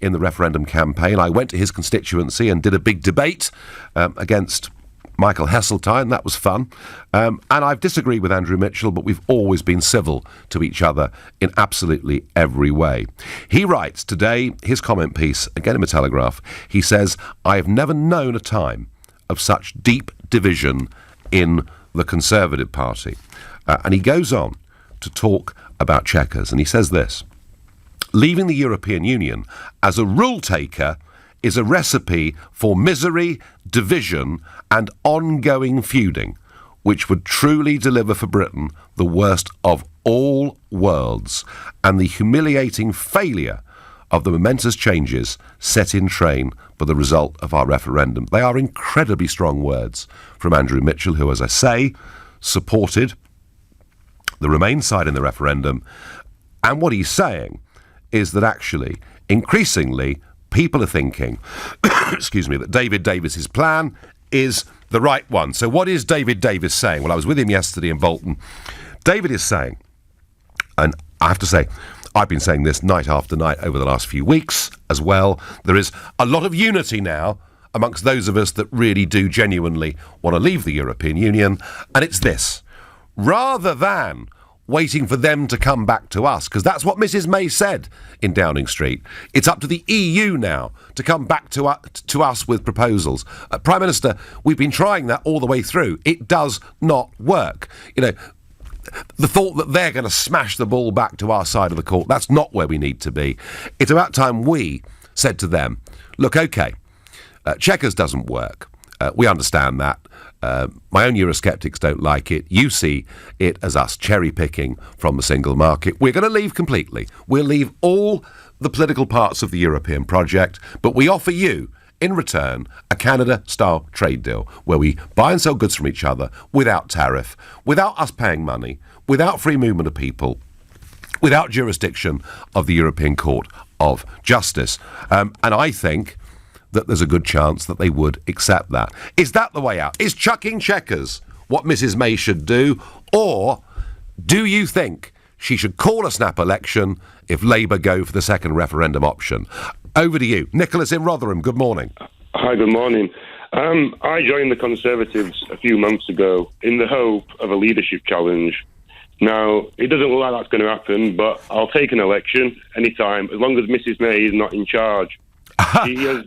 in the referendum campaign. I went to his constituency and did a big debate against Michael Heseltine. That was fun. And I've disagreed with Andrew Mitchell, but we've always been civil to each other in absolutely every way. He writes today, his comment piece, again in the Telegraph, he says, "I have never known a time of such deep division in the Conservative Party." And he goes on to talk about Chequers, and he says this: "Leaving the European Union as a rule taker is a recipe for misery, division and ongoing feuding, which would truly deliver for Britain the worst of all worlds and the humiliating failure of the momentous changes set in train by the result of our referendum." They are incredibly strong words from Andrew Mitchell, who, as I say, supported the Remain side in the referendum. And what he's saying is that actually, increasingly, people are thinking, excuse me, that David Davis's plan is the right one. So what is David Davis saying? Well, I was with him yesterday in Bolton. David is saying, and I have to say, I've been saying this night after night over the last few weeks as well, there is a lot of unity now amongst those of us that really do genuinely want to leave the European Union, and it's this: rather than waiting for them to come back to us, because that's what Mrs May said in Downing Street. It's up to the EU now to come back to us with proposals. Prime Minister, we've been trying that all the way through. It does not work. You know, the thought that they're going to smash the ball back to our side of the court, that's not where we need to be. It's about time we said to them, look, OK, Chequers doesn't work. We understand that. My own Eurosceptics don't like it. You see it as us cherry-picking from the single market. We're going to leave completely. We'll leave all the political parts of the European project, but we offer you, in return, a Canada-style trade deal where we buy and sell goods from each other without tariff, without us paying money, without free movement of people, without jurisdiction of the European Court of Justice. And I think that there's a good chance that they would accept that. Is that the way out? Is chucking Chequers what Mrs May should do? Or do you think she should call a snap election if Labour go for the second referendum option? Over to you. Nicholas in Rotherham, good morning. Hi, good morning. I joined the Conservatives a few months ago in the hope of a leadership challenge. Now, it doesn't look like that's going to happen, but I'll take an election anytime, as long as Mrs May is not in charge. She has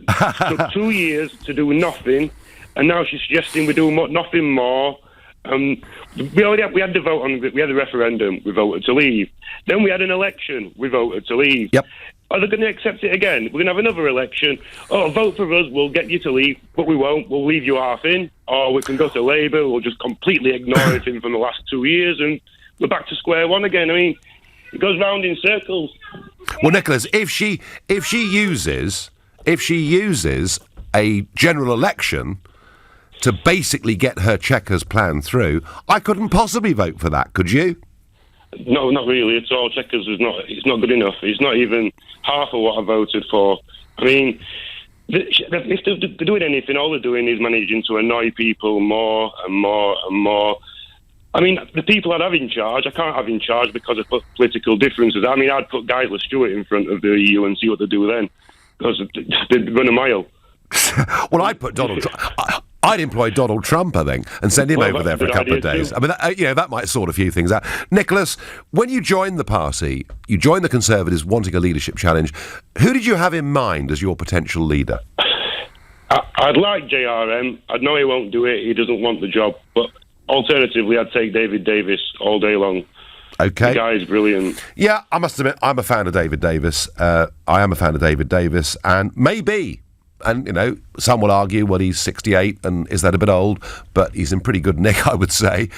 took 2 years to do nothing, and now she's suggesting we do nothing more. We had the vote on. We had the referendum. We voted to leave. Then we had an election. We voted to leave. Yep. Are they going to accept it again? We're going to have another election. Oh, vote for us. We'll get you to leave, but we won't. We'll leave you half in. Or we can go to Labour. We'll just completely ignore everything from the last 2 years, and we're back to square one again. I mean, it goes round in circles. Well, Nicholas, if she uses a general election to basically get her Chequers plan through, I couldn't possibly vote for that, could you? No, not really at all. Chequers is not. It's not good enough. It's not even half of what I voted for. I mean, if they're doing anything, all they're doing is managing to annoy people more and more and more. I mean, the people I'd have in charge, I can't have in charge because of political differences. I mean, I'd put Guy Stewart in front of the EU and see what they do then, because they'd run a mile. Well, I'd put Donald Trump. I'd employ Donald Trump, I think, and send him over there for a couple of days. Too. I mean, that might sort a few things out. Nicholas, when you joined the party, you joined the Conservatives wanting a leadership challenge. Who did you have in mind as your potential leader? I'd like JRM. I know he won't do it. He doesn't want the job. But alternatively, I'd take David Davis all day long. Okay. The guy's brilliant. Yeah, I must admit, I'm a fan of David Davis. I am a fan of David Davis, and maybe, and, you know, some will argue, well, he's 68, and is that a bit old? But he's in pretty good nick, I would say.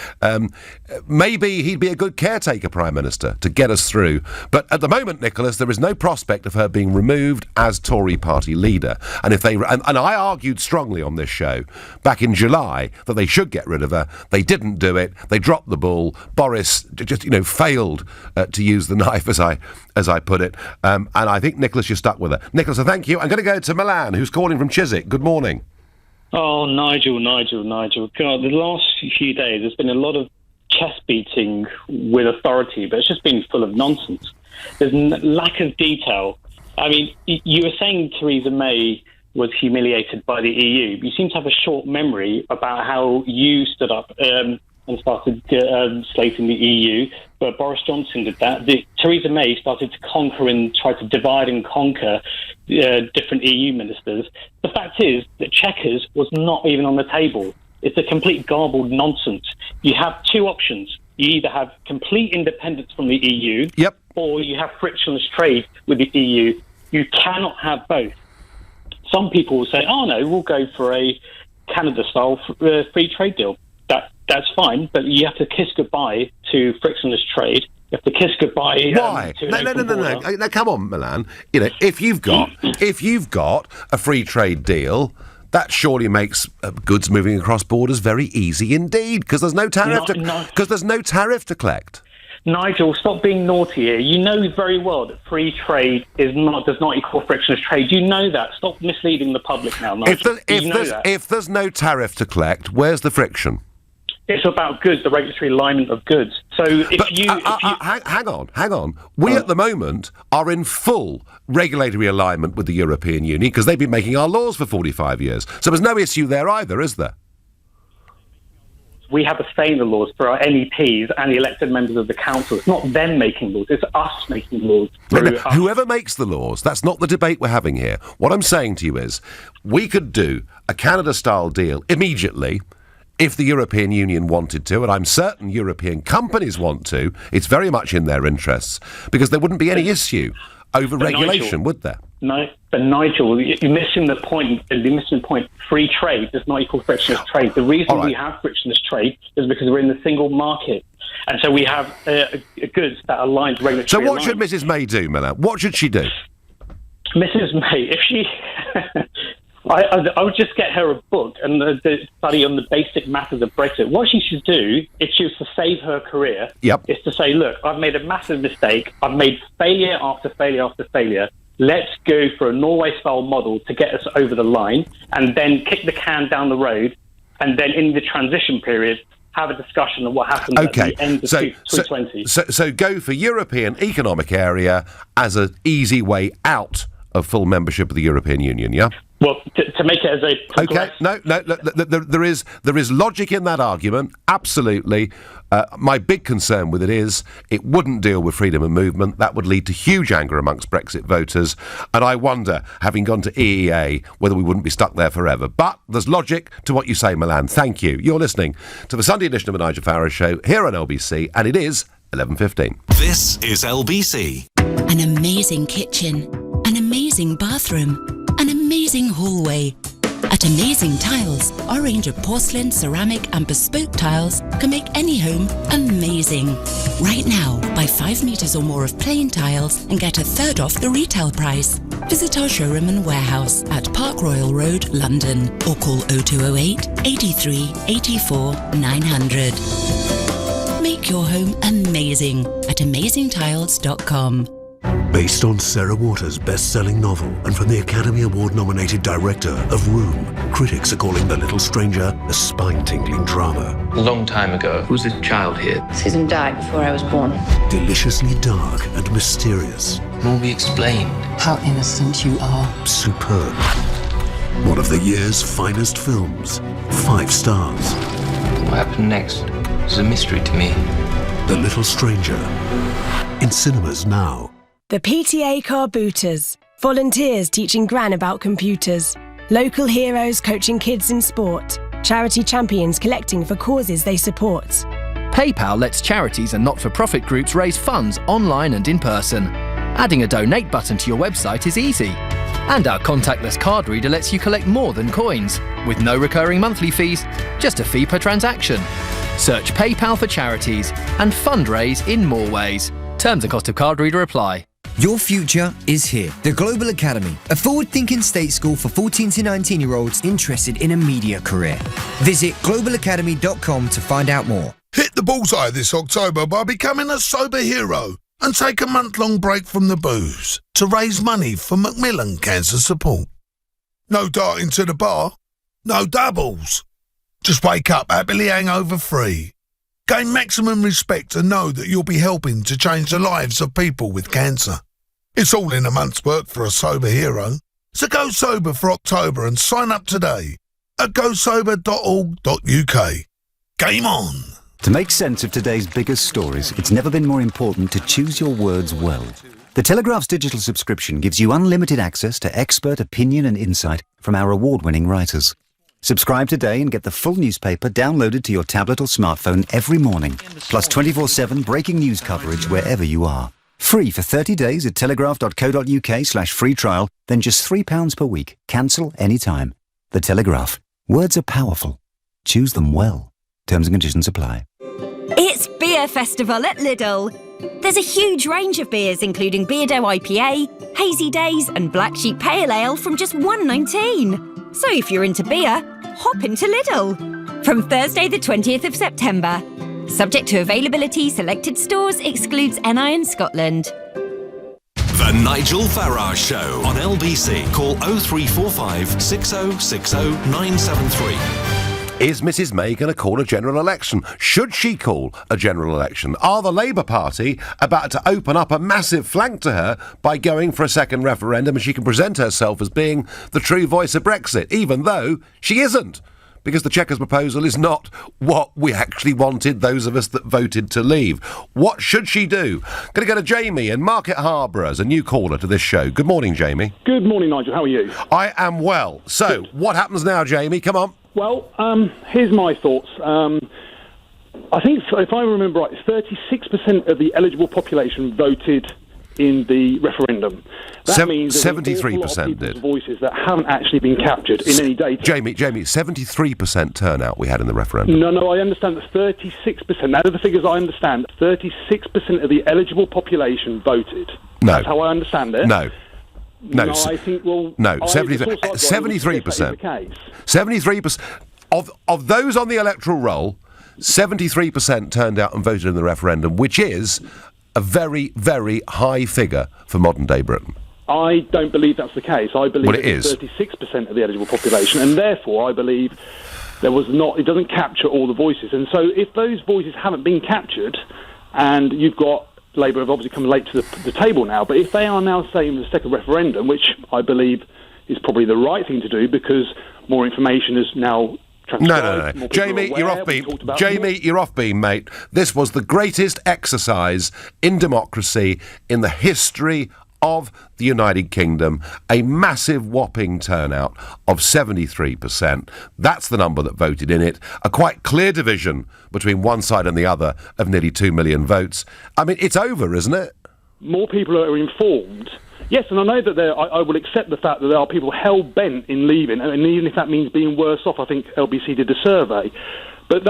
Maybe he'd be a good caretaker Prime Minister to get us through. But at the moment, Nicholas, there is no prospect of her being removed as Tory party leader. And if they and I argued strongly on this show back in July that they should get rid of her. They didn't do it. They dropped the ball. Boris just, failed to use the knife, as I put it. And I think, Nicholas, you're stuck with her. Nicholas, thank you. I'm going to go to Milan, who's calling from Chiswick. Good morning. Oh, Nigel. God, the last few days, there's been a lot of chest beating with authority, but it's just been full of nonsense. There's lack of detail. I mean, you were saying Theresa May was humiliated by the EU. You seem to have a short memory about how you stood up and started slating the EU, but Boris Johnson did that. Theresa May started to conquer and try to divide and conquer different EU ministers. The fact is that Chequers was not even on the table. It's a complete garbled nonsense. You have two options. You either have complete independence from the EU, or you have frictionless trade with the EU. You cannot have both. Some people will say, oh no, we'll go for a Canada-style free trade deal. That's fine, but you have to kiss goodbye to frictionless trade. You have to kiss goodbye. Why? No, come on, Milan. If you've got a free trade deal, that surely makes goods moving across borders very easy indeed, because there's no tariff to collect. Nigel, stop being naughty here. You know very well that free trade does not equal frictionless trade. You know that. Stop misleading the public now, Nigel. If there's no tariff to collect, where's the friction? It's about goods, the regulatory alignment of goods. So hang on. We at the moment are in full regulatory alignment with the European Union because they've been making our laws for 45 years. So there's no issue there either, is there? We have a say in the laws for our MEPs and the elected members of the council. It's not them making laws, it's us making laws. Whoever makes the laws, that's not the debate we're having here. What I'm saying to you is, we could do a Canada-style deal immediately if the European Union wanted to, and I'm certain European companies want to. It's very much in their interests, because there wouldn't be any issue over regulation, would there? No, but Nigel, you're missing the point. Free trade does not equal frictionless trade. The reason we have frictionless trade is because we're in the single market. And so we have goods that align regulatory. So what should Mrs May do, Milan? What should she do? Mrs May, if she... I would just get her a book and study on the basic matters of Brexit. What she should do, if she was to save her career, is to say, look, I've made a massive mistake. I've made failure after failure after failure. Let's go for a Norway-style model to get us over the line, and then kick the can down the road, and then in the transition period, have a discussion on what happens at the end of 2020. So go for European Economic Area as an easy way out of full membership of the European Union, yeah? Well, to make it as a... Okay, no, there is logic in that argument, absolutely. My big concern with it is it wouldn't deal with freedom of movement. That would lead to huge anger amongst Brexit voters. And I wonder, having gone to EEA, whether we wouldn't be stuck there forever. But there's logic to what you say, Milan. Thank you. You're listening to the Sunday edition of the Nigel Farage Show here on LBC, and it is 11:15. This is LBC. An amazing kitchen, an amazing bathroom, an amazing hallway. At Amazing Tiles, our range of porcelain, ceramic and bespoke tiles can make any home amazing. Right now, buy 5 metres or more of plain tiles and get a third off the retail price. Visit our showroom and warehouse at Park Royal Road, London, or call 0208 83 84 900. Make your home amazing at amazingtiles.com. Based on Sarah Waters' best-selling novel and from the Academy Award-nominated director of Room, critics are calling The Little Stranger a spine-tingling drama. A long time ago, there was a child here. Susan died before I was born. Deliciously dark and mysterious. Will be explained. How innocent you are. Superb. One of the year's finest films. 5 stars. What happened next is a mystery to me. The Little Stranger. In cinemas now. The PTA Car Booters. Volunteers teaching Gran about computers. Local heroes coaching kids in sport. Charity champions collecting for causes they support. PayPal lets charities and not-for-profit groups raise funds online and in person. Adding a donate button to your website is easy. And our contactless card reader lets you collect more than coins, with no recurring monthly fees, just a fee per transaction. Search PayPal for charities and fundraise in more ways. Terms and cost of card reader apply. Your future is here. The Global Academy, a forward-thinking state school for 14 to 19-year-olds interested in a media career. Visit globalacademy.com to find out more. Hit the bullseye this October by becoming a sober hero and take a month-long break from the booze to raise money for Macmillan Cancer Support. No darting to the bar, no doubles. Just wake up happily hangover-free. Gain maximum respect and know that you'll be helping to change the lives of people with cancer. It's all in a month's work for a sober hero. So go sober for October and sign up today at gosober.org.uk. Game on! To make sense of today's biggest stories, it's never been more important to choose your words well. The Telegraph's digital subscription gives you unlimited access to expert opinion and insight from our award-winning writers. Subscribe today and get the full newspaper downloaded to your tablet or smartphone every morning, plus 24/7 breaking news coverage wherever you are. Free for 30 days at telegraph.co.uk/free trial, then just £3 per week. Cancel anytime. The Telegraph. Words are powerful. Choose them well. Terms and conditions apply. It's Beer Festival at Lidl. There's a huge range of beers including Beardo IPA, Hazy Days and Black Sheep Pale Ale from just $1.19. So if you're into beer, hop into Lidl. From Thursday the 20th of September. Subject to availability, selected stores, excludes NI and Scotland. The Nigel Farage Show on LBC. Call 0345 6060 973. Is Mrs May going to call a general election? Should she call a general election? Are the Labour Party about to open up a massive flank to her by going for a second referendum and she can present herself as being the true voice of Brexit, even though she isn't? Because the Chequers proposal is not what we actually wanted, those of us that voted to leave. What should she do? Going to go to Jamie in Market Harbour as a new caller to this show. Good morning, Jamie. Good morning, Nigel. How are you? I am well. So, what happens now, Jamie? Come on. Well, here's my thoughts. I think, if I remember right, 36% of the eligible population voted in the referendum. That means 73% did. Voices that haven't actually been captured in any data. Jamie, 73% turnout we had in the referendum. No, I understand that 36%. Now, the figures I understand, 36% of the eligible population voted. No. That's how I understand it. No, I think, well... No, 73%. 73% of those on the electoral roll, 73% turned out and voted in the referendum, which is a very, very high figure for modern-day Britain. I don't believe that's the case. I believe it is 36% of the eligible population, and therefore I believe it doesn't capture all the voices. And so if those voices haven't been captured, and you've got Labour have obviously come late to the table now, but if they are now saying the second referendum, which I believe is probably the right thing to do because more information is now transcribed. No. Jamie, you're off beam. Jamie, you're off beam, mate. This was the greatest exercise in democracy in the history of the United Kingdom, a massive whopping turnout of 73%. That's the number that voted in it. A quite clear division between one side and the other of nearly 2 million votes. I mean, it's over, isn't it? More people are informed. Yes, and I know that I will accept the fact that there are people hell-bent in leaving, and even if that means being worse off, I think LBC did a survey. But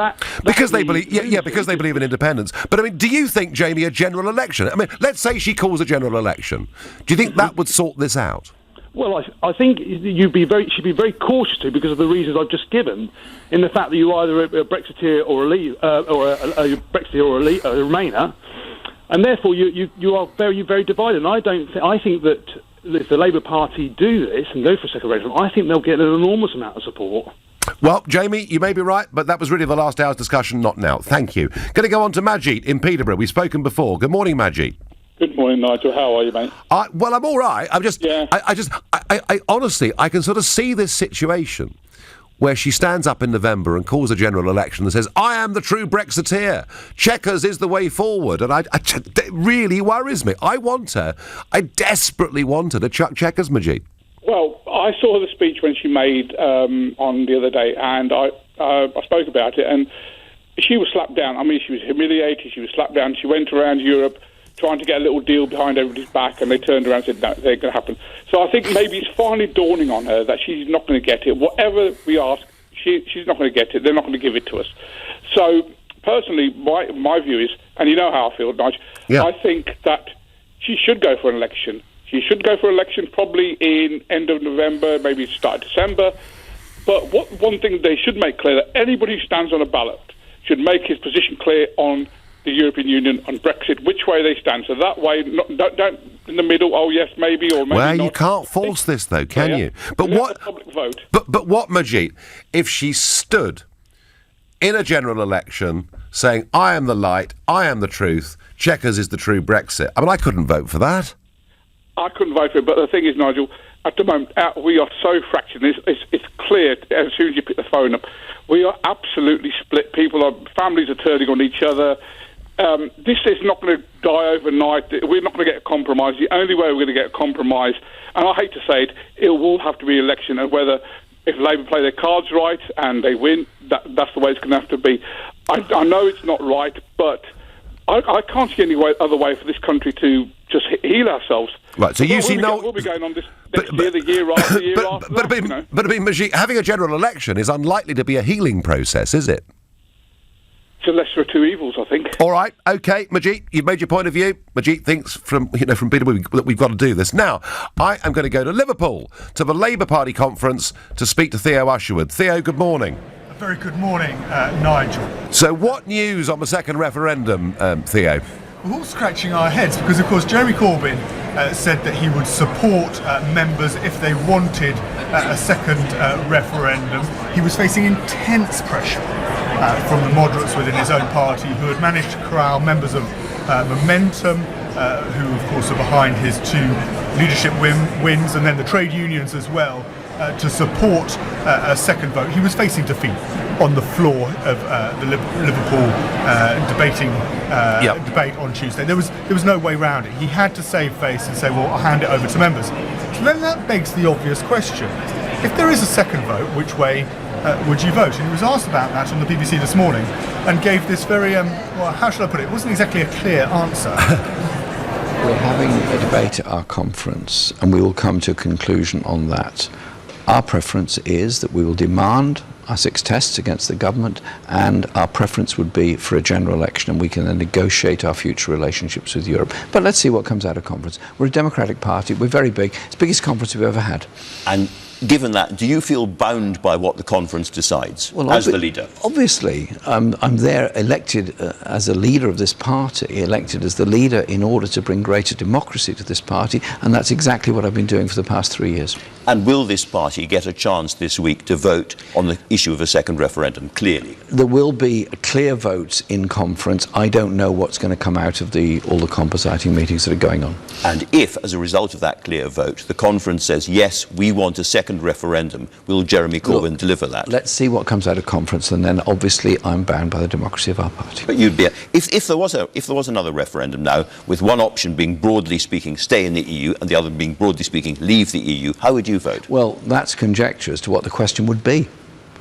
because they believe, because they believe in independence. But I mean, do you think, Jamie, a general election? I mean, let's say she calls a general election. Do you think that would sort this out? Well, I think should be very cautious to, because of the reasons I've just given, in the fact that you're either a Brexiteer or a Brexiteer or a Remainer, and therefore you are very, very divided. And I think that if the Labour Party do this and go for a second referendum, I think they'll get an enormous amount of support. Well, Jamie, you may be right, but that was really the last hour's discussion, not now. Thank you. Going to go on to Majid in Peterborough. We've spoken before. Good morning, Majid. Good morning, Nigel. How are you, mate? Well, I'm all right. I honestly, I can sort of see this situation where she stands up in November and calls a general election and says, I am the true Brexiteer. Chequers is the way forward. And it really worries me. I desperately want her to chuck Chequers, Majid. Well, I saw the speech when she made on the other day, and I spoke about it, and she was slapped down. I mean, she was humiliated, she was slapped down. She went around Europe trying to get a little deal behind everybody's back, and they turned around and said, no, it ain't going to happen. So I think maybe it's finally dawning on her that she's not going to get it. Whatever we ask, she's not going to get it. They're not going to give it to us. So, personally, my view is, and you know how I feel, Nigel, I think that she should go for an election. She should go for an election probably in end of November, maybe start of December. But one thing they should make clear, that anybody who stands on a ballot should make his position clear on the European Union, on Brexit, which way they stand. So that way, don't in the middle, oh yes, maybe, or maybe not. Well, you can't force this, though, can you? But what, public vote. But what, Majid, if she stood in a general election saying, I am the light, I am the truth, Chequers is the true Brexit? I mean, I couldn't vote for that. I couldn't vote for it, but the thing is, Nigel, at the moment, we are so fractured. It's clear as soon as you pick the phone up. We are absolutely split. Families are turning on each other. This is not going to die overnight. We're not going to get a compromise. The only way we're going to get a compromise, and I hate to say it will have to be election, and whether if Labour play their cards right and they win, that's the way it's going to have to be. I know it's not right, but I can't see any other way for this country to just heal ourselves. Right, so you see we'll be going on this next year, the year after, the year after. But Majid, having a general election is unlikely to be a healing process, is it? It's a lesser of two evils, I think. All right, OK, Majid, you've made your point of view. Majid thinks from Peter that we've got to do this. Now, I am going to go to Liverpool, to the Labour Party conference, to speak to Theo Usherwood. Theo, good morning. Very good morning, Nigel. So what news on the second referendum, Theo? We're all scratching our heads because, of course, Jeremy Corbyn said that he would support members if they wanted a second referendum. He was facing intense pressure from the moderates within his own party, who had managed to corral members of Momentum, who, of course, are behind his two leadership wins, and then the trade unions as well, to support a second vote. He was facing defeat on the floor of the Liverpool debate on Tuesday. There was no way around it. He had to save face and say, well, I'll hand it over to members. So then that begs the obvious question. If there is a second vote, which way would you vote? And he was asked about that on the BBC this morning and gave this very, well, how should I put it? It wasn't exactly a clear answer. We're having a debate at our conference and we will come to a conclusion on that. Our preference is that we will demand our 6 tests against the government, and our preference would be for a general election, and we can then negotiate our future relationships with Europe. But let's see what comes out of conference. We're a democratic party. We're very big. It's the biggest conference we've ever had. And given that, do you feel bound by what the conference decides as the leader? Obviously. I'm there elected as a leader of this party, elected as the leader in order to bring greater democracy to this party, and that's exactly what I've been doing for the past 3 years. And will this party get a chance this week to vote on the issue of a second referendum, clearly? There will be clear votes in conference. I don't know what's going to come out of all the compositing meetings that are going on. And if, as a result of that clear vote, the conference says, yes, we want a second referendum, will Jeremy Corbyn deliver that? Let's see what comes out of conference, and then obviously I'm bound by the democracy of our party. But you'd be if there was another referendum now, with one option being broadly speaking stay in the EU and the other being broadly speaking leave the EU, how would you vote? Well, that's conjecture as to what the question would be.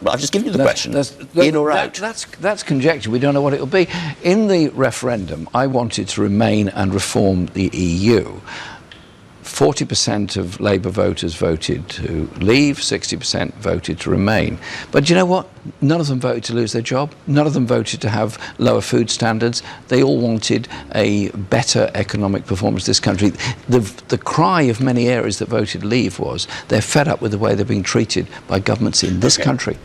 Well, I've just given you the question. In or out? That's conjecture. We don't know what it will be. In the referendum, I wanted to remain and reform the EU. 40% of Labour voters voted to leave, 60% voted to remain. But you know what? None of them voted to lose their job. None of them voted to have lower food standards. They all wanted a better economic performance in this country. The cry of many areas that voted leave was they're fed up with the way they're being treated by governments in this country.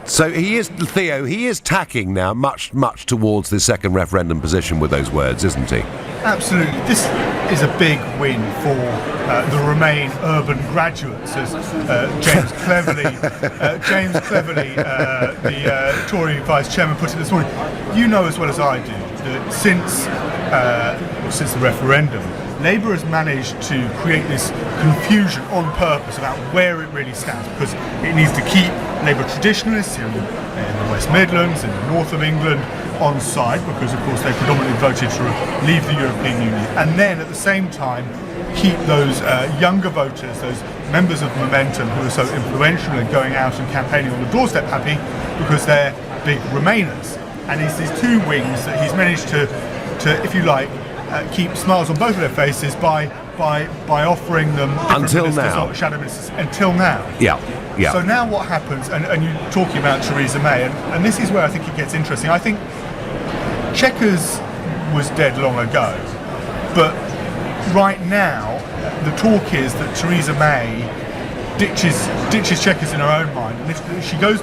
So Theo, he is tacking now much towards this second referendum position with those words, isn't he? Absolutely. This is a big win for the Remain urban graduates, as James Cleverly, the Tory Vice Chairman, put it this morning. You know as well as I do that since the referendum, Labour has managed to create this confusion on purpose about where it really stands, because it needs to keep Labour traditionalists in the West Midlands, in the north of England, on side, because of course they predominantly voted to leave the European Union, and then at the same time keep those younger voters, those members of Momentum who are so influential in going out and campaigning on the doorstep happy because they're big Remainers. And it's these two wings that he's managed to if you like, keep smiles on both of their faces by offering them until now, shadow ministers until now. Yeah. So now what happens? And you're talking about Theresa May, and this is where I think it gets interesting. I think Chequers was dead long ago, but right now the talk is that Theresa May ditches Chequers in her own mind, and if she goes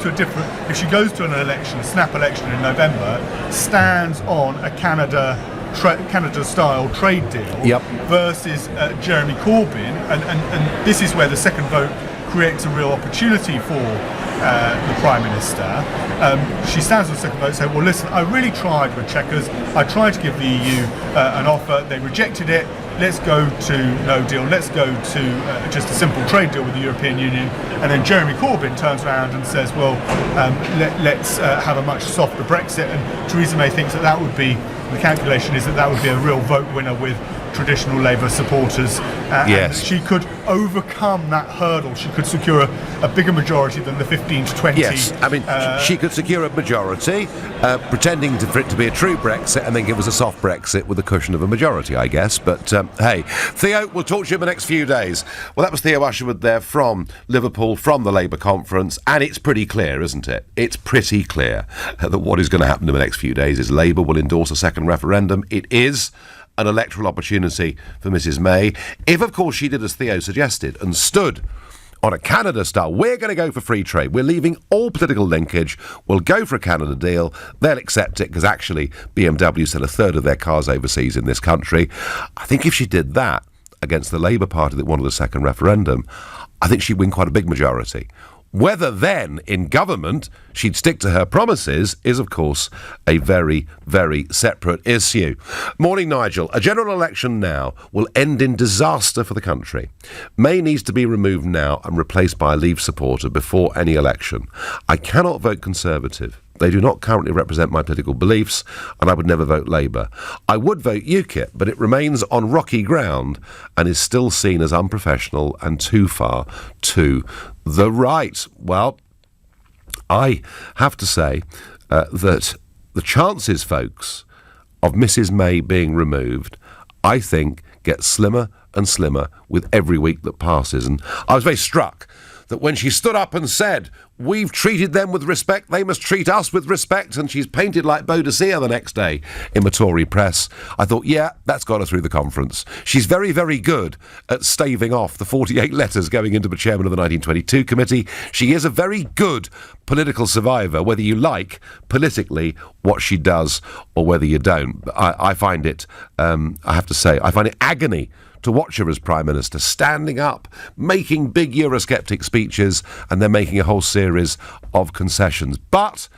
to an election, a snap election in November, stands on a Canada-style trade deal versus Jeremy Corbyn, and this is where the second vote creates a real opportunity for the Prime Minister. She stands on the second vote and says, well, listen, I really tried with Chequers. I tried to give the EU an offer. They rejected it. Let's go to no deal. Let's go to just a simple trade deal with the European Union. And then Jeremy Corbyn turns around and says, well, let's have a much softer Brexit. And Theresa May thinks that would be, the calculation is that would be a real vote winner with traditional Labour supporters. And she could overcome that hurdle. She could secure a bigger majority than the 15 to 20. Yes, I mean, she could secure a majority, pretending for it to be a true Brexit, and then give us a soft Brexit with the cushion of a majority, I guess. But hey, Theo, we'll talk to you in the next few days. Well, that was Theo Usherwood there from Liverpool, from the Labour conference, and it's pretty clear, isn't it? It's pretty clear that what is going to happen in the next few days is Labour will endorse a second referendum. It is an electoral opportunity for Mrs May, if of course she did as Theo suggested and stood on a Canada style. We're going to go for free trade. We're leaving all political linkage. We'll go for a Canada deal. They'll accept it because actually BMW sell a third of their cars overseas in this country. I think if she did that against the Labour Party that wanted a second referendum, I think she'd win quite a big majority. Whether then, in government, she'd stick to her promises is, of course, a very, very separate issue. Morning, Nigel. A general election now will end in disaster for the country. May needs to be removed now and replaced by a Leave supporter before any election. I cannot vote Conservative. They do not currently represent my political beliefs, and I would never vote Labour. I would vote UKIP, but it remains on rocky ground and is still seen as unprofessional and too far to the right. Well, I have to say that the chances, folks, of Mrs May being removed, I think, get slimmer and slimmer with every week that passes. And I was very struck that when she stood up and said, we've treated them with respect, they must treat us with respect, and she's painted like Boadicea the next day in the Tory press, I thought, yeah, that's got her through the conference. She's very, very good at staving off the 48 letters going into the chairman of the 1922 committee. She is a very good political survivor, whether you like politically what she does or whether you don't. I find it, I have to say, I find it agony to watch her as Prime Minister, standing up, making big Eurosceptic speeches, and then making a whole series of concessions. But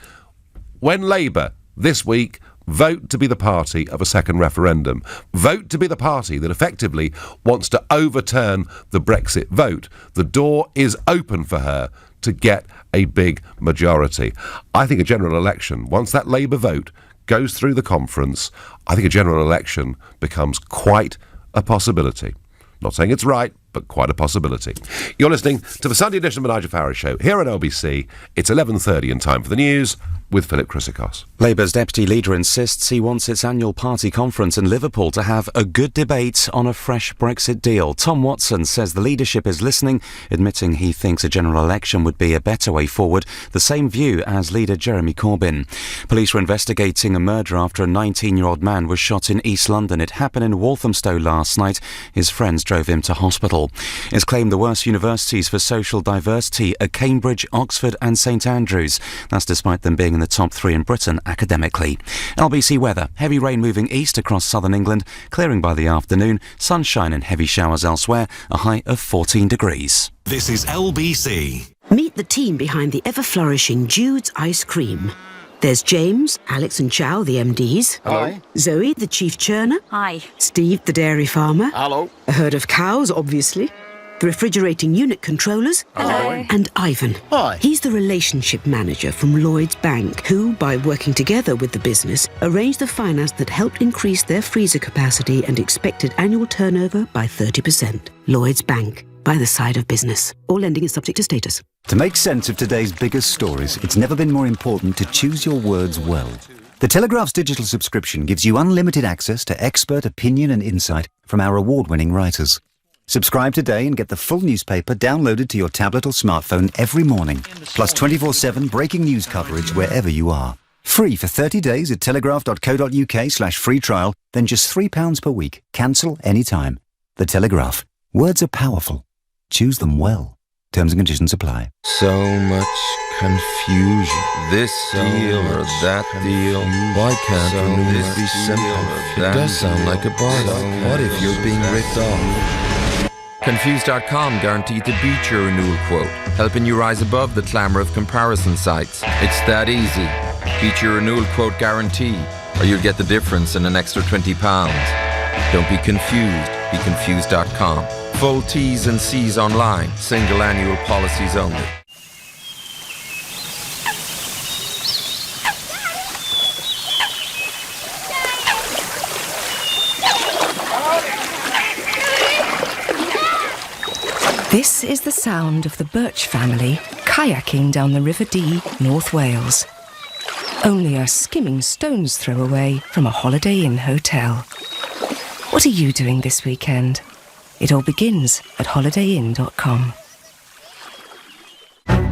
when Labour, this week, vote to be the party of a second referendum, vote to be the party that effectively wants to overturn the Brexit vote, the door is open for her to get a big majority. I think a general election, once that Labour vote goes through the conference, I think a general election becomes quite a possibility. Not saying it's right, but quite a possibility. You're listening to the Sunday edition of the Nigel Farage Show here at LBC. It's 11:30 and time for the news with Philip Chrysikos. Labour's deputy leader insists he wants its annual party conference in Liverpool to have a good debate on a fresh Brexit deal. Tom Watson says the leadership is listening, admitting he thinks a general election would be a better way forward, the same view as leader Jeremy Corbyn. Police were investigating a murder after a 19-year-old man was shot in East London. It happened in Walthamstow last night. His friends drove him to hospital. It's claimed the worst universities for social diversity are Cambridge, Oxford and St Andrews. That's despite them being in the top 3 in Britain academically. LBC weather. Heavy rain moving east across southern England, clearing by the afternoon, sunshine and heavy showers elsewhere, a high of 14 degrees. This is LBC. Meet the team behind the ever-flourishing Jude's Ice Cream. There's James, Alex and Chow, the MDs. Hello. Zoe, the chief churner. Hi. Steve, the dairy farmer. Hello. A herd of cows, obviously. The refrigerating unit controllers. Hello. And Ivan. Hi. He's the relationship manager from Lloyds Bank, who, by working together with the business, arranged the finance that helped increase their freezer capacity and expected annual turnover by 30%. Lloyds Bank. By the side of business. All lending is subject to status. To make sense of today's biggest stories, it's never been more important to choose your words well. The Telegraph's digital subscription gives you unlimited access to expert opinion and insight from our award-winning writers. Subscribe today and get the full newspaper downloaded to your tablet or smartphone every morning, plus 24/7 breaking news coverage wherever you are. Free for 30 days at telegraph.co.uk/free trial, then just £3 per week. Cancel anytime. The Telegraph. Words are powerful. Choose them well. Terms and conditions apply. So much confusion. This deal or that deal. Why can't renewal be simple? It does sound like a bargain. What if you're being ripped off? Confused.com guaranteed to beat your renewal quote, helping you rise above the clamour of comparison sites. It's that easy. Beat your renewal quote guarantee, or you'll get the difference in an extra £20. Don't be confused. Be confused.com. Full T's and C's online. Single annual policies only. This is the sound of the Birch family kayaking down the River Dee, North Wales. Only a skimming stone's throw away from a Holiday Inn hotel. What are you doing this weekend? It all begins at holidayinn.com.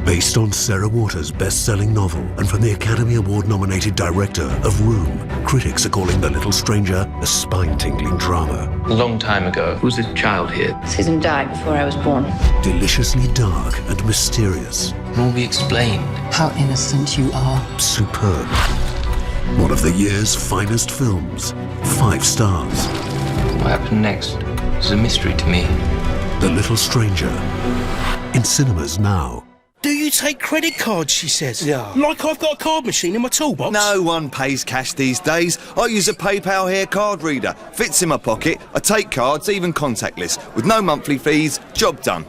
Based on Sarah Waters' best-selling novel and from the Academy Award-nominated director of Room, critics are calling The Little Stranger a spine-tingling drama. A long time ago, who was a child here? Susan died before I was born. Deliciously dark and mysterious. Will be explained. How innocent you are. Superb. One of the year's finest films. 5 stars. What happened next is a mystery to me. The Little Stranger. In cinemas now. Do you take credit cards, she says? Yeah. Like I've got a card machine in my toolbox? No one pays cash these days. I use a PayPal Here card reader. Fits in my pocket. I take cards, even contactless. With no monthly fees, job done.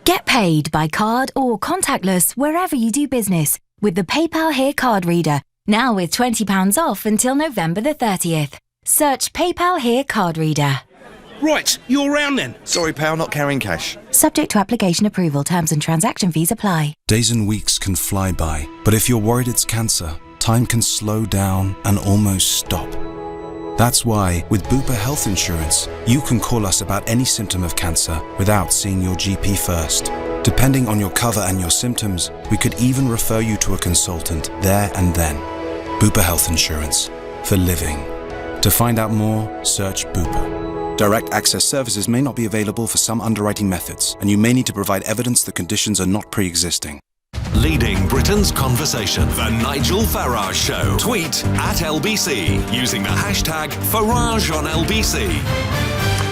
Get paid by card or contactless wherever you do business with the PayPal Here card reader. Now with £20 off until November the 30th. Search PayPal Here card reader. Right, you're around then. Sorry, pal, not carrying cash. Subject to application approval, terms and transaction fees apply. Days and weeks can fly by, but if you're worried it's cancer, time can slow down and almost stop. That's why, with Bupa Health Insurance, you can call us about any symptom of cancer without seeing your GP first. Depending on your cover and your symptoms, we could even refer you to a consultant there and then. Bupa Health Insurance. For living. To find out more, search Bupa. Direct access services may not be available for some underwriting methods, and you may need to provide evidence the conditions are not pre-existing. Leading Britain's conversation, The Nigel Farage Show. Tweet at LBC using the hashtag #FarageOnLBC.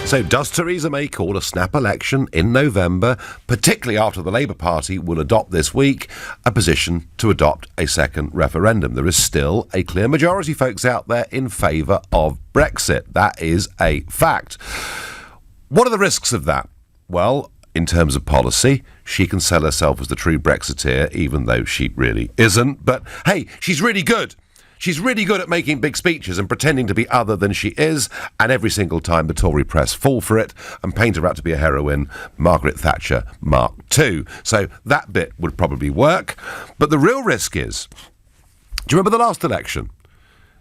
So does Theresa May call a snap election in November, particularly after the Labour Party will adopt this week a position to adopt a second referendum? There is still a clear majority, folks, out there in favour of Brexit. That is a fact. What are the risks of that? Well, in terms of policy, she can sell herself as the true Brexiteer, even though she really isn't. But hey, she's really good. She's really good at making big speeches and pretending to be other than she is, and every single time the Tory press fall for it and paint her out to be a heroine, Margaret Thatcher Mark II. So that bit would probably work. But the real risk is, do you remember the last election?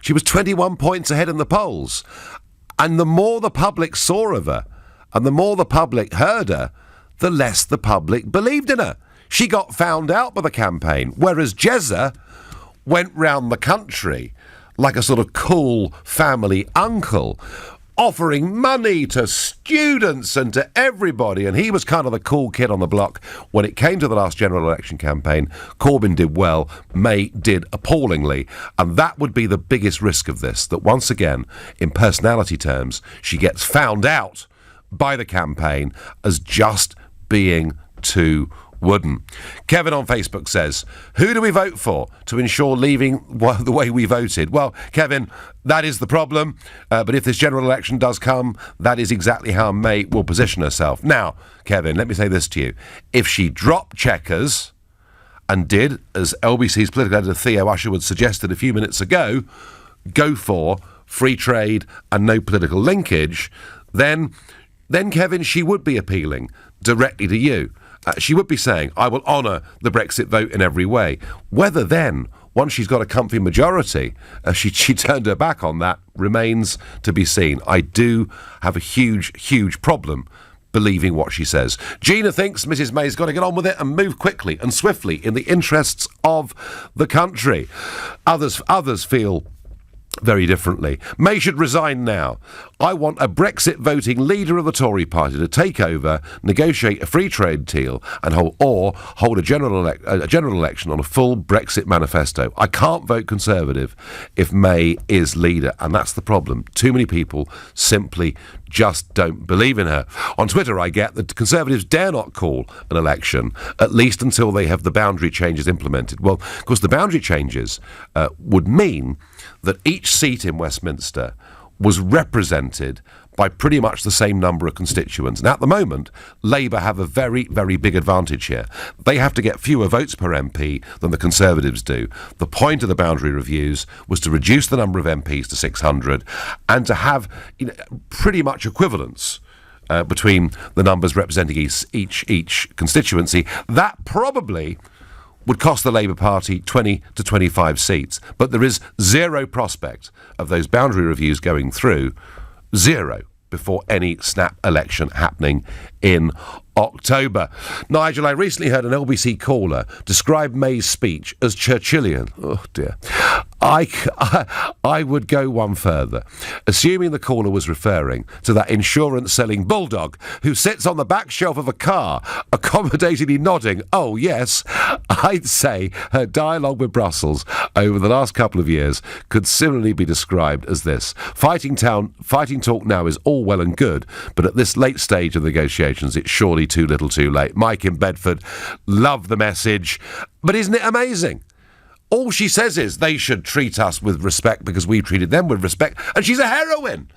She was 21 points ahead in the polls. And the more the public saw of her, and the more the public heard her, the less the public believed in her. She got found out by the campaign, whereas Jezza went round the country like a sort of cool family uncle, offering money to students and to everybody, and he was kind of the cool kid on the block. When it came to the last general election campaign, Corbyn did well, May did appallingly, and that would be the biggest risk of this, that once again, in personality terms, she gets found out by the campaign as just being too wooden. Kevin on Facebook says, who do we vote for to ensure leaving the way we voted? Well, Kevin, that is the problem. But if this general election does come, that is exactly how May will position herself. Now, Kevin, let me say this to you. If she dropped Chequers and did, as LBC's political editor Theo Usherwood suggested a few minutes ago, go for free trade and no political linkage, then Kevin, she would be appealing directly to you. She would be saying, I will honour the Brexit vote in every way. Whether then once she's got a comfy majority, she turned her back on that remains to be seen. I do have a huge problem believing what she says. Gina thinks Mrs May's got to get on with it and move quickly and swiftly in the interests of the country. Others feel very differently. May should resign now. I want a Brexit voting leader of the Tory party to take over, negotiate a free trade deal, and hold a general election on a full Brexit manifesto. I can't vote Conservative if May is leader, and that's the problem. Too many people simply just don't believe in her. On Twitter, I get that Conservatives dare not call an election, at least until they have the boundary changes implemented. Well, of course, the boundary changes would mean that each seat in Westminster was represented by pretty much the same number of constituents. And at the moment, Labour have a very, very big advantage here. They have to get fewer votes per MP than the Conservatives do. The point of the boundary reviews was to reduce the number of MPs to 600 and to have pretty much equivalence between the numbers representing each constituency. That probably would cost the Labour Party 20 to 25 seats. But there is zero prospect of those boundary reviews going through. Zero. Before any snap election happening in October. Nigel, I recently heard an LBC caller describe May's speech as Churchillian. Oh dear. I would go one further, assuming the caller was referring to that insurance-selling bulldog who sits on the back shelf of a car, accommodatingly nodding, oh yes. I'd say her dialogue with Brussels over the last couple of years could similarly be described as this. Fighting talk now is all well and good, but at this late stage of negotiations, it's surely too little too late. Mike in Bedford, love the message, but isn't it amazing? All she says is they should treat us with respect because we treated them with respect, and she's a heroine.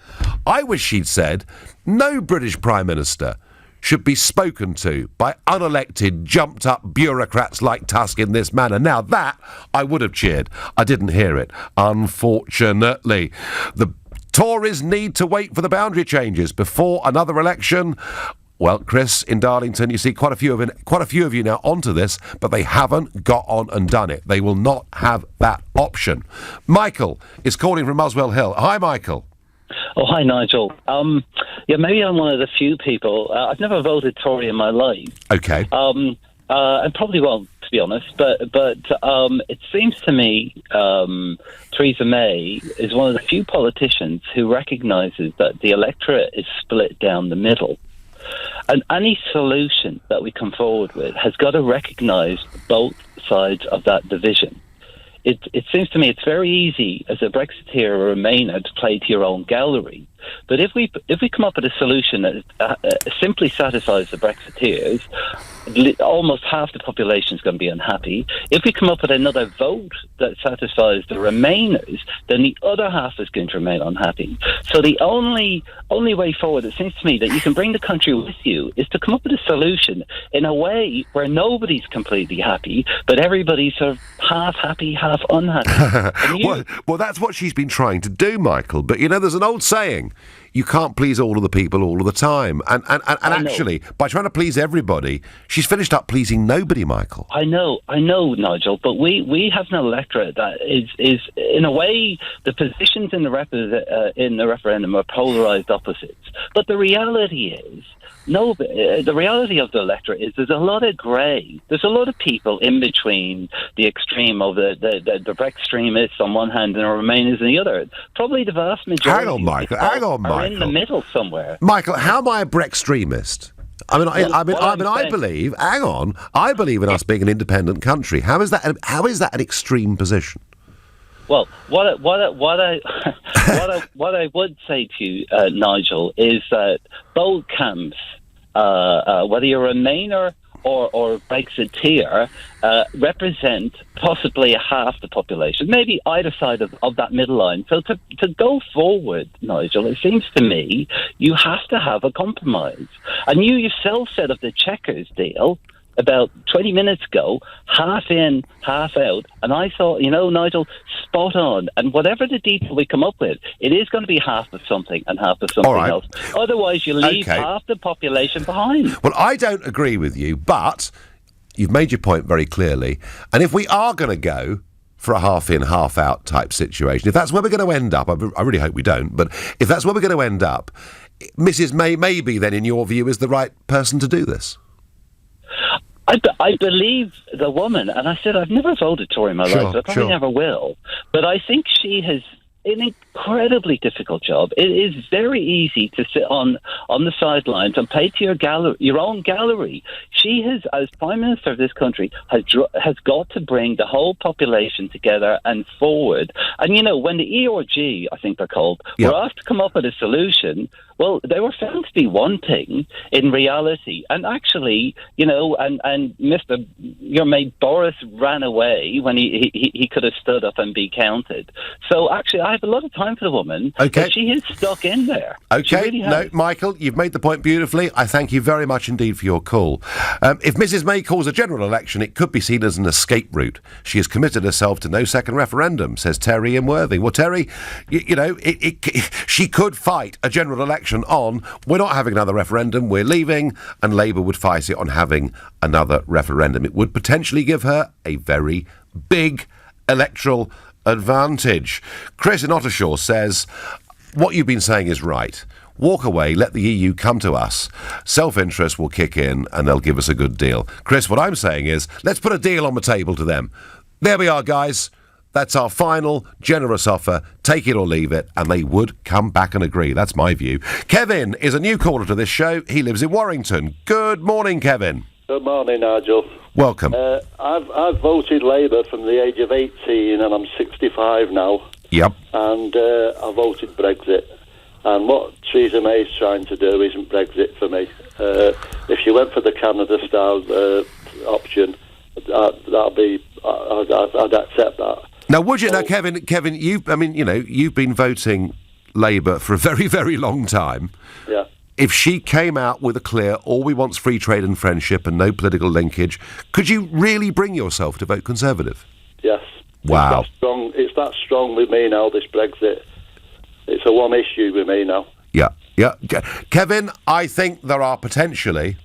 I wish she'd said no British Prime Minister should be spoken to by unelected, jumped-up bureaucrats like Tusk in this manner. Now that, I would have cheered. I didn't hear it, unfortunately. The Tories need to wait for the boundary changes before another election. Well, Chris, in Darlington, you see quite a few of you now onto this, but they haven't got on and done it. They will not have that option. Michael is calling from Muswell Hill. Hi, Michael. Oh, hi, Nigel. Maybe I'm one of the few people. I've never voted Tory in my life. Okay. And probably won't, to be honest. But it seems to me Theresa May is one of the few politicians who recognises that the electorate is split down the middle. And any solution that we come forward with has got to recognise both sides of that division. It seems to me it's very easy as a Brexiteer or Remainer to play to your own gallery. But if we come up with a solution that simply satisfies the Brexiteers, almost half the population is going to be unhappy. If we come up with another vote that satisfies the Remainers, then the other half is going to remain unhappy. So the only way forward, it seems to me, that you can bring the country with you is to come up with a solution in a way where nobody's completely happy, but everybody's sort of half happy, half unhappy. Well, that's what she's been trying to do, Michael. But, there's an old saying, you can't please all of the people all of the time. And actually, by trying to please everybody, she's finished up pleasing nobody, Michael. I know, Nigel, but we have an electorate that is in a way, the positions in the referendum are polarised opposites. But the reality is, the reality of the electorate is there's a lot of grey. There's a lot of people in between the extreme of the Brextremists on one hand and the Remainers on the other. Probably the vast majority Hang on, Michael. are in the middle somewhere. Michael, how am I a Brextremist? I believe. Hang on, I believe in us being an independent country. How is that an extreme position? Well, what I would say to you, Nigel, is that both camps, whether you're a Remainer or Brexiteer, represent possibly half the population, maybe either side of that middle line. So to go forward, Nigel, it seems to me you have to have a compromise. And you yourself said of the Chequers deal about 20 minutes ago, half in, half out, and I thought, Nigel, spot on. And whatever the detail we come up with, it is going to be half of something and half of something else. Otherwise, you leave half the population behind. Well, I don't agree with you, but you've made your point very clearly. And if we are going to go for a half-in, half-out type situation. If that's where we're going to end up, I really hope we don't, but if that's where we're going to end up, Mrs May maybe then, in your view, is the right person to do this. I believe the woman, and I said I've never voted Tory in my life, but I probably never will. But I think she has an incredibly difficult job. It is very easy to sit on the sidelines and pay to your own gallery. She has, as Prime Minister of this country, has got to bring the whole population together and forward. And, you know, when the ERG, I think they're called, were asked to come up with a solution, well, they were found to be wanting in reality. And actually, you know, and your mate Boris ran away when he could have stood up and be counted. So actually, I have a lot of time for the woman. Okay. But she is stuck in there. Okay. Really No, Michael, you've made the point beautifully. I thank you very much indeed for your call. If Mrs May calls a general election, it could be seen as an escape route. She has committed herself to no second referendum, says Terry in Worthing. Well, Terry, you know, she could fight a general election on, we're not having another referendum, we're leaving, and Labour would fight it on having another referendum. It would potentially give her a very big electoral advantage. Chris in Ottershaw says, what you've been saying is right. Walk away, let the EU come to us. Self-interest will kick in and they'll give us a good deal. Chris, what I'm saying is, let's put a deal on the table to them. There we are, guys. That's our final generous offer. Take it or leave it, and they would come back and agree. That's my view. Kevin is a new caller to this show. He lives in Warrington. Good morning, Kevin. Good morning, Nigel. Welcome. I've voted Labour from the age of 18, and I'm 65 now. Yep. And I voted Brexit. And what Theresa May's trying to do isn't Brexit for me. If she went for the Canada-style option, that'll be. I'd accept that. Now, would you? Now, Kevin, you've been voting Labour for a very, very long time. Yeah. If she came out with a clear, all we want's free trade and friendship and no political linkage, could you really bring yourself to vote Conservative? Yes. Wow. It's that strong with me now, this Brexit. It's a one issue with me now. Yeah. Kevin, I think there are potentially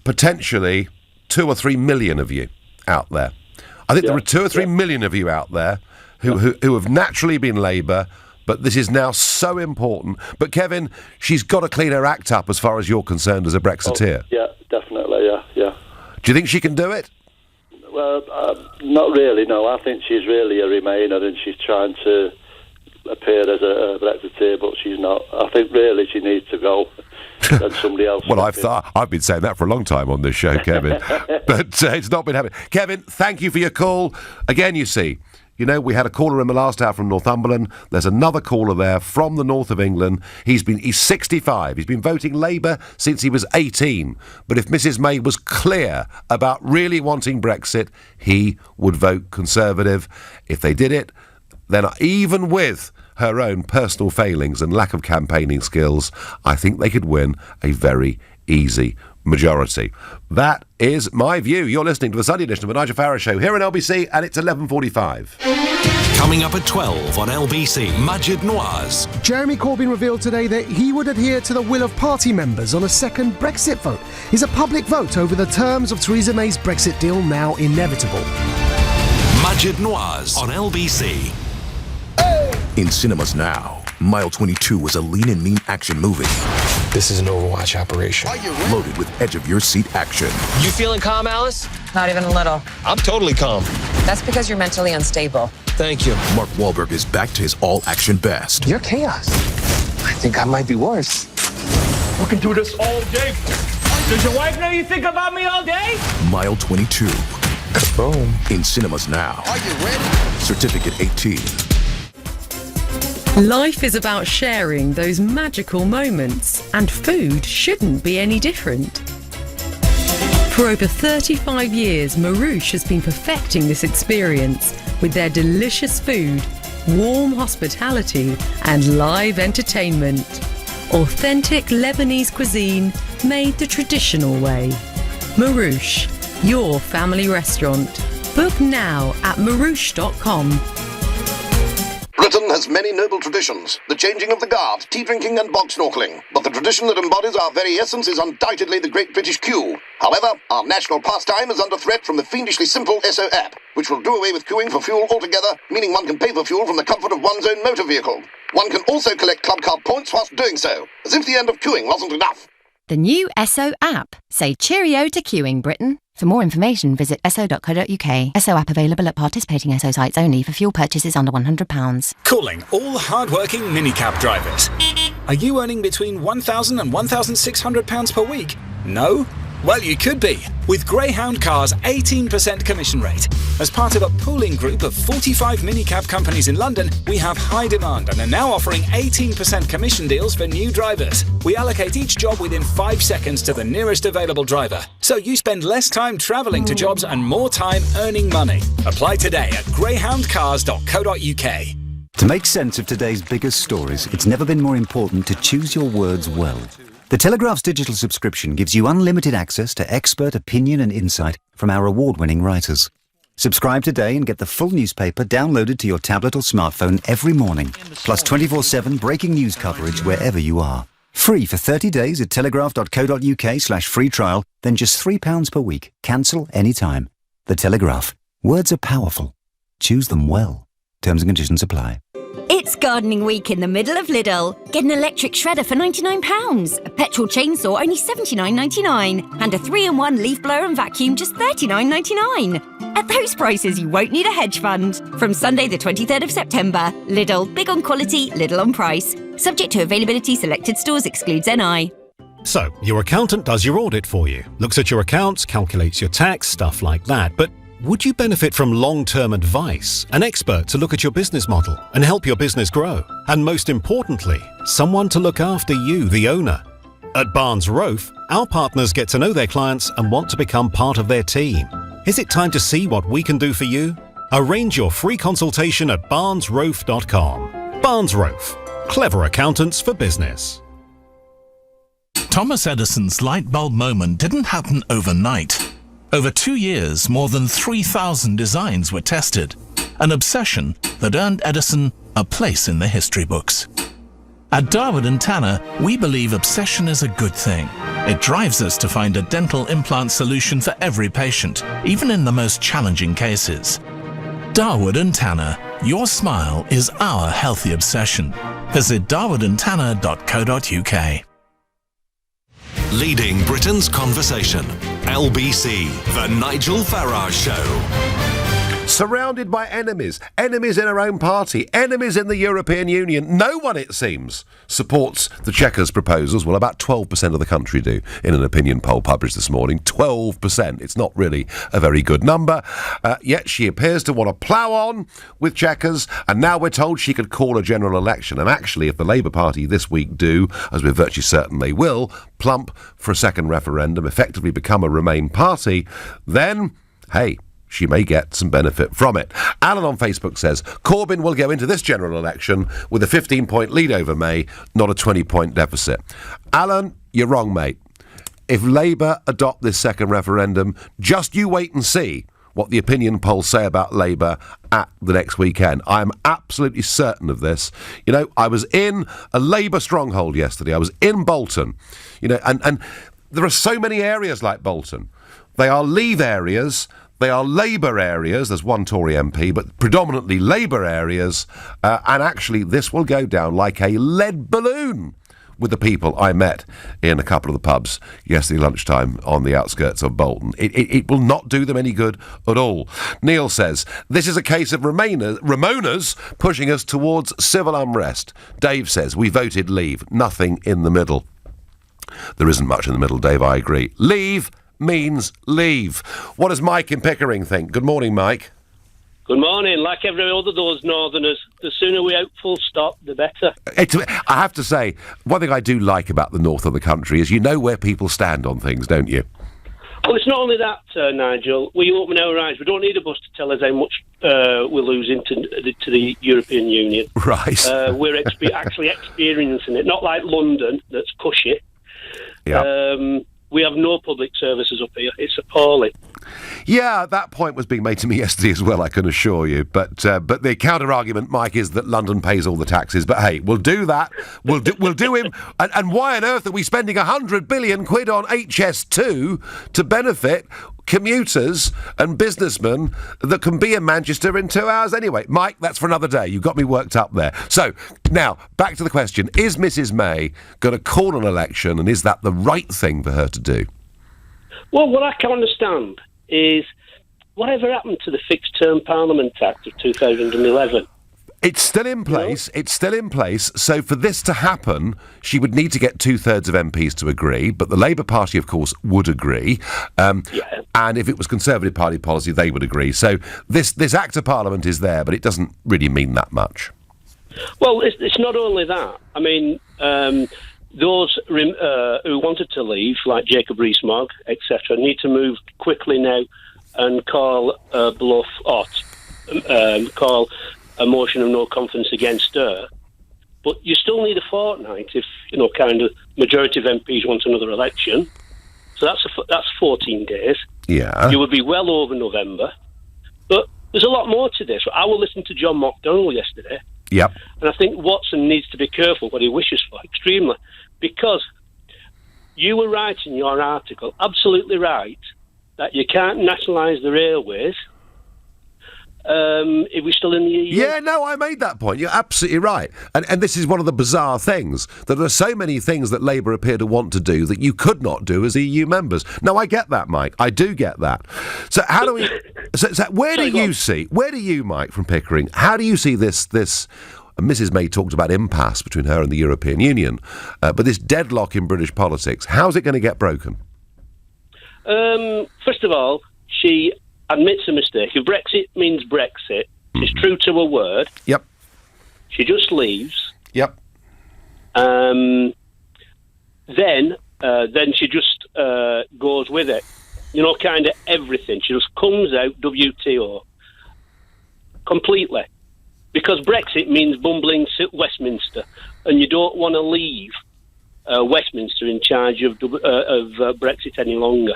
2 or 3 million of you out there. I think there are 2 or 3 million of you out there who have naturally been Labour, but this is now so important. But Kevin, she's got to clean her act up as far as you're concerned as a Brexiteer. Oh, yeah, definitely, yeah. Do you think she can do it? Well, not really, no. I think she's really a Remainer and she's trying to appear as a Brexiteer, but she's not. I think really she needs to go. And somebody else. Well, I've been saying that for a long time on this show, Kevin, but it's not been happening. Kevin, thank you for your call. Again, you see, we had a caller in the last hour from Northumberland. There's another caller there from the north of England. He's 65. He's been voting Labour since he was 18. But if Mrs May was clear about really wanting Brexit, he would vote Conservative. If they did it, then even with her own personal failings and lack of campaigning skills, I think they could win a very easy majority. That is my view. You're listening to the Sunday edition of the Nigel Farage Show here on LBC, and it's 11:45. Coming up at 12 on LBC, Majid Nawaz. Jeremy Corbyn revealed today that he would adhere to the will of party members on a second Brexit vote. Is a public vote over the terms of Theresa May's Brexit deal now inevitable? Majid Nawaz on LBC. In cinemas now, Mile 22 was a lean and mean action movie. This is an Overwatch operation. Loaded with edge-of-your-seat action. You feeling calm, Alice? Not even a little. I'm totally calm. That's because you're mentally unstable. Thank you. Mark Wahlberg is back to his all-action best. You're chaos. I think I might be worse. We can do this all day. Does your wife know you think about me all day? Mile 22. Boom. In cinemas now. Are you ready? Certificate 18. Life is about sharing those magical moments, and food shouldn't be any different. For over 35 years, Marouche has been perfecting this experience with their delicious food, warm hospitality, and live entertainment. Authentic Lebanese cuisine made the traditional way. Marouche, your family restaurant. Book now at marouche.com. Britain has many noble traditions, the changing of the guard, tea drinking and bog snorkelling. But the tradition that embodies our very essence is undoubtedly the Great British Queue. However, our national pastime is under threat from the fiendishly simple SO app, which will do away with queuing for fuel altogether, meaning one can pay for fuel from the comfort of one's own motor vehicle. One can also collect club card points whilst doing so, as if the end of queuing wasn't enough. The new SO app. Say cheerio to queuing, Britain. For more information, visit so.co.uk. SO app available at participating SO sites only for fuel purchases under £100. Calling all hard-working minicab drivers. Are you earning between £1,000 and £1,600 per week? No? Well, you could be, with Greyhound Car's 18% commission rate. As part of a pooling group of 45 minicab companies in London, we have high demand and are now offering 18% commission deals for new drivers. We allocate each job within 5 seconds to the nearest available driver, so you spend less time travelling to jobs and more time earning money. Apply today at greyhoundcars.co.uk. To make sense of today's biggest stories, it's never been more important to choose your words well. The Telegraph's digital subscription gives you unlimited access to expert opinion and insight from our award-winning writers. Subscribe today and get the full newspaper downloaded to your tablet or smartphone every morning, plus 24/7 breaking news coverage wherever you are. Free for 30 days at telegraph.co.uk/free trial, then just £3 per week. Cancel anytime. The Telegraph. Words are powerful. Choose them well. Terms and conditions apply. It's gardening week in the middle of Lidl. Get an electric shredder for £99, a petrol chainsaw only $79.99, and a 3-in-1 leaf blower and vacuum just $39.99. At those prices, you won't need a hedge fund. From Sunday the 23rd of September, Lidl, big on quality, little on price. Subject to availability, selected stores, excludes NI. So, your accountant does your audit for you, looks at your accounts, calculates your tax, stuff like that, but would you benefit from long-term advice, an expert to look at your business model and help your business grow? And most importantly, someone to look after you, the owner. At Barnes Rofe, our partners get to know their clients and want to become part of their team. Is it time to see what we can do for you? Arrange your free consultation at barnesrofe.com. Barnes Rofe, clever accountants for business. Thomas Edison's light bulb moment didn't happen overnight. Over 2 years, more than 3,000 designs were tested, an obsession that earned Edison a place in the history books. At Darwood & Tanner, we believe obsession is a good thing. It drives us to find a dental implant solution for every patient, even in the most challenging cases. Darwood & Tanner, your smile is our healthy obsession. Visit darwoodandtanner.co.uk. Leading Britain's conversation. LBC, The Nigel Farage Show. Surrounded by enemies, enemies in our own party, enemies in the European Union. No one, it seems, supports the Chequers proposals. Well, about 12% of the country do, in an opinion poll published this morning. 12%. It's not really a very good number. Yet she appears to want to plough on with Chequers, and now we're told she could call a general election. And actually, if the Labour Party this week do, as we're virtually certain they will, plump for a second referendum, effectively become a Remain party, then, hey, she may get some benefit from it. Alan on Facebook says, Corbyn will go into this general election with a 15-point lead over May, not a 20-point deficit. Alan, you're wrong, mate. If Labour adopt this second referendum, just you wait and see what the opinion polls say about Labour at the next weekend. I am absolutely certain of this. You know, I was in a Labour stronghold yesterday. I was in Bolton. You know, and there are so many areas like Bolton. They are Leave areas. They are Labour areas. There's one Tory MP, but predominantly Labour areas. And actually, this will go down like a lead balloon with the people I met in a couple of the pubs yesterday lunchtime on the outskirts of Bolton. It will not do them any good at all. Neil says, this is a case of Ramona's pushing us towards civil unrest. Dave says, we voted Leave. Nothing in the middle. There isn't much in the middle, Dave, I agree. Leave means leave. What does Mike in Pickering think? Good morning, Mike. Good morning. Like every other those northerners, the sooner we out full stop, the better. I have to say, one thing I do like about the north of the country is you know where people stand on things, don't you? Well, it's not only that, Nigel. We open our eyes. We don't need a bus to tell us how much we're losing to the European Union. Right. We're actually experiencing it. Not like London, that's cushy. Yeah. we have no public services up here. It's appalling. Yeah, that point was being made to me yesterday as well, I can assure you. But the counter-argument, Mike, is that London pays all the taxes. But hey, we'll do that. We'll do him. And why on earth are we spending 100 billion quid on HS2 to benefit commuters and businessmen that can be in Manchester in 2 hours anyway? Mike, that's for another day. You got me worked up there. So, now, back to the question. Is Mrs May going to call an election, and is that the right thing for her to do? Well, what I can understand is whatever happened to the Fixed Term Parliament Act of 2011? It's still in place. It's still in place. So for this to happen, she would need to get 2/3 of MPs to agree. But the Labour Party, of course, would agree. And if it was Conservative Party policy, they would agree. So this Act of Parliament is there, but it doesn't really mean that much. Well, it's not only that. I mean, those who wanted to leave, like Jacob Rees-Mogg, etc., need to move quickly now and call a bluff or call a motion of no confidence against her. But you still need a fortnight if, kind of majority of MPs want another election. So that's 14 days. Yeah. You would be well over November. But there's a lot more to this. I was listening to John McDonnell yesterday. Yep. And I think Watson needs to be careful what he wishes for, extremely. Because you were right in your article, absolutely right, that you can't nationalise the railways if we're still in the EU. Yeah, no, I made that point. You're absolutely right. And this is one of the bizarre things, that there are so many things that Labour appear to want to do that you could not do as EU members. No, I get that, Mike. I do get that. So how do we... so where do you, Mike, from Pickering, how do you see this Mrs May talked about impasse between her and the European Union, but this deadlock in British politics, how's it going to get broken? First of all, she admits a mistake. If Brexit means Brexit, she's true to her word. Yep. She just leaves. Yep. Then she just goes with it. Kind of everything. She just comes out WTO completely. Because Brexit means bumbling Westminster, and you don't want to leave Westminster in charge of Brexit any longer.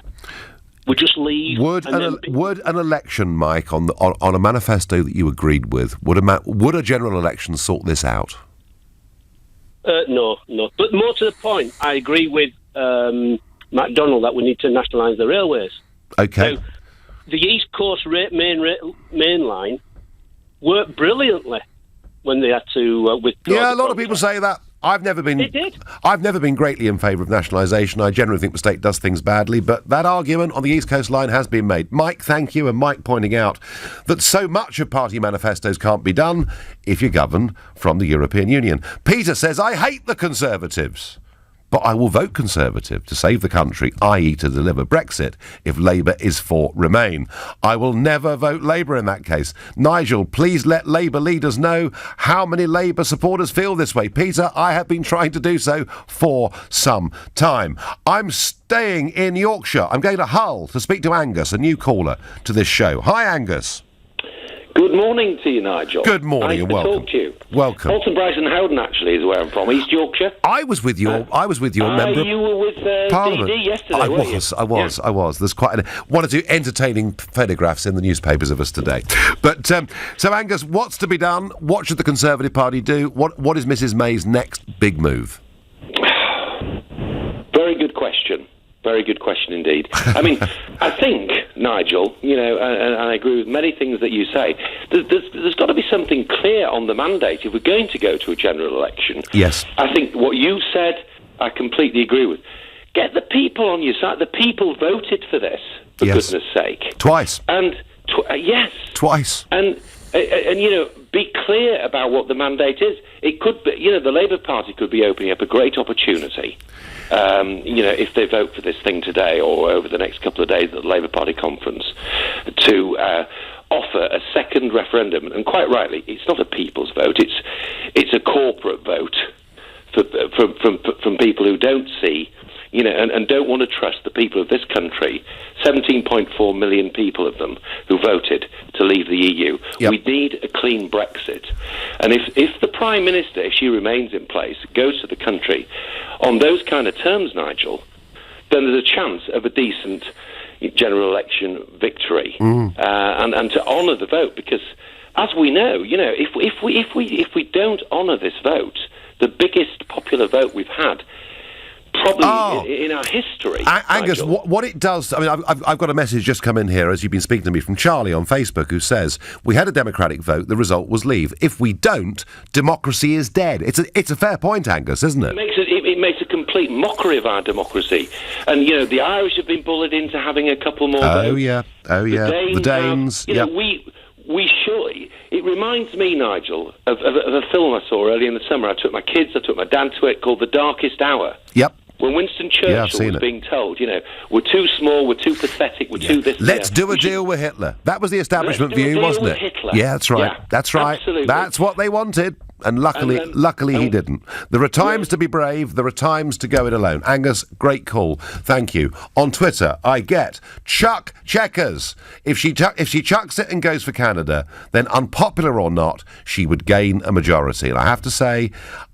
We just leave. Would an election, Mike, on a manifesto that you agreed with, would a general election sort this out? No. But more to the point, I agree with McDonnell that we need to nationalise the railways. Okay. Now, the East Coast main line worked brilliantly when they had to withdraw. Yeah, a lot of people say that. I've never been greatly in favour of nationalisation. I generally think the state does things badly, but that argument on the East Coast line has been made. Mike, thank you, and Mike pointing out that so much of party manifestos can't be done if you're governed from the European Union. Peter says, I hate the Conservatives, but I will vote Conservative to save the country, i.e. to deliver Brexit, if Labour is for Remain. I will never vote Labour in that case. Nigel, please let Labour leaders know how many Labour supporters feel this way. Peter, I have been trying to do so for some time. I'm staying in Yorkshire. I'm going to Hull to speak to Angus, a new caller to this show. Hi, Angus. Good morning to you, Nigel. Good morning and welcome. Nice to talk to you. Welcome. Alton Brighton Howden, actually, is where I'm from, East Yorkshire. I was with your member. You were with Parliament. DD yesterday, I weren't you? was. There's quite one or two entertaining photographs in the newspapers of us today. But so Angus, what's to be done? What should the Conservative Party do? What is Mrs May's next big move? Very good question. Very good question indeed. I mean, I think, Nigel, and I agree with many things that you say, there's got to be something clear on the mandate if we're going to go to a general election. Yes. I think what you said, I completely agree with. Get the people on your side. The people voted for this, for goodness sake. Twice. And, yes. Twice. And be clear about what the mandate is. It could be, the Labour Party could be opening up a great opportunity. If they vote for this thing today or over the next couple of days at the Labour Party conference, to offer a second referendum, and quite rightly, it's not a people's vote; it's a corporate vote from people who don't see, and don't want to trust the people of this country. 17.4 million people of them who voted to leave the EU. Yep. We need a clean Brexit. And if the Prime Minister, if she remains in place, goes to the country on those kind of terms, Nigel, then there's a chance of a decent general election victory, and to honour the vote, because as we know, if we don't honour this vote, the biggest popular vote we've had probably in our history. Angus, what it does, I mean, I've got a message just come in here as you've been speaking to me from Charlie on Facebook, who says, we had a democratic vote, the result was leave. If we don't, democracy is dead. It's a fair point, Angus, isn't it? It makes a complete mockery of our democracy. And, the Irish have been bullied into having a couple more votes. The Danes. We surely... It reminds me, Nigel, of a film I saw early in the summer. I took my dad to it, called The Darkest Hour. Yep. When Winston Churchill was being told, we're too small, we're too pathetic, we're too this... Let's do a deal with Hitler. That was the establishment view, wasn't it? Hitler. Yeah, that's right. Yeah, that's right. Absolutely. That's what they wanted. And luckily he didn't. There are times to be brave, there are times to go it alone. Angus, great call. Thank you. On Twitter, I get Chuck Checkers. If she chucks it and goes for Canada, then unpopular or not, she would gain a majority. And I have to say,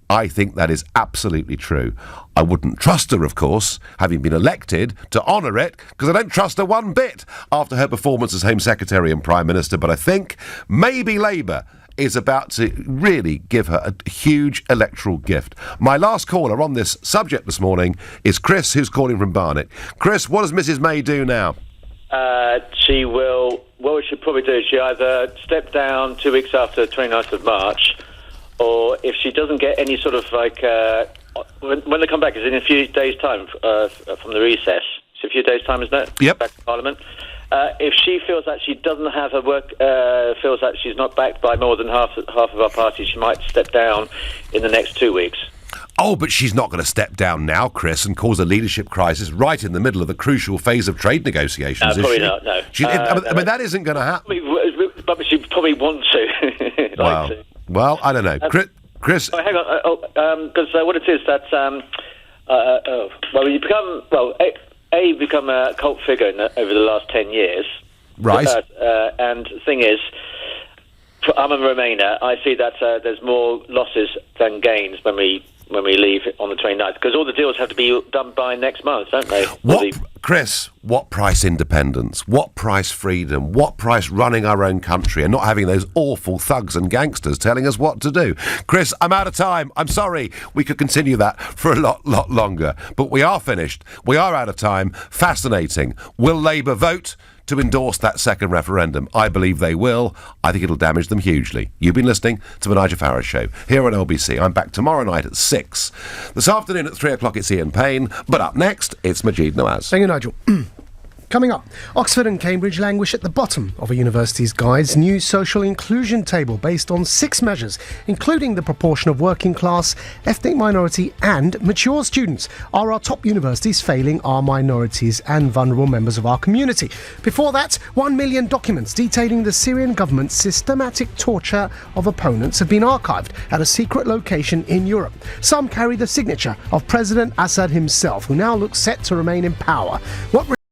I think that is absolutely true. I wouldn't trust her, of course, having been elected, to honour it, because I don't trust her one bit after her performance as Home Secretary and Prime Minister, but I think maybe Labour is about to really give her a huge electoral gift. My last caller on this subject this morning is Chris, who's calling from Barnet. Chris, what does Mrs May do now? She will... What she should probably do is she either step down 2 weeks after the 29th of March, or if she doesn't get any sort of when they come back, it's in a few days' time from the recess. It's a few days' time, isn't it? Yep. Back to Parliament. If she feels that she doesn't have her work, feels that she's not backed by more than half of our party, she might step down in the next 2 weeks. Oh, but she's not going to step down now, Chris, and cause a leadership crisis right in the middle of the crucial phase of trade negotiations, is probably she? not, no. I mean, that isn't going to happen. But she probably wants to. Well, I don't know. Chris... Oh, hang on, because what it is that... you become... you become a cult figure over the last 10 years. Right. And the thing is, I'm a Remainer. I see that there's more losses than gains when we leave on the 29th, because all the deals have to be done by next month, don't they? Chris, what price independence? What price freedom? What price running our own country and not having those awful thugs and gangsters telling us what to do? Chris, I'm out of time. I'm sorry. We could continue that for a lot longer. But we are finished. We are out of time. Fascinating. Will Labour vote to endorse that second referendum? I believe they will. I think it'll damage them hugely. You've been listening to the Nigel Farage Show here on LBC. I'm back tomorrow night at 6. This afternoon at 3 o'clock it's Ian Payne, but up next it's Majid Nawaz. Thank you, Nigel. Coming up, Oxford and Cambridge languish at the bottom of a university's guide's new social inclusion table based on 6 measures, including the proportion of working class, ethnic minority and mature students. Are our top universities failing our minorities and vulnerable members of our community? Before that, 1 million documents detailing the Syrian government's systematic torture of opponents have been archived at a secret location in Europe. Some carry the signature of President Assad himself, who now looks set to remain in power. What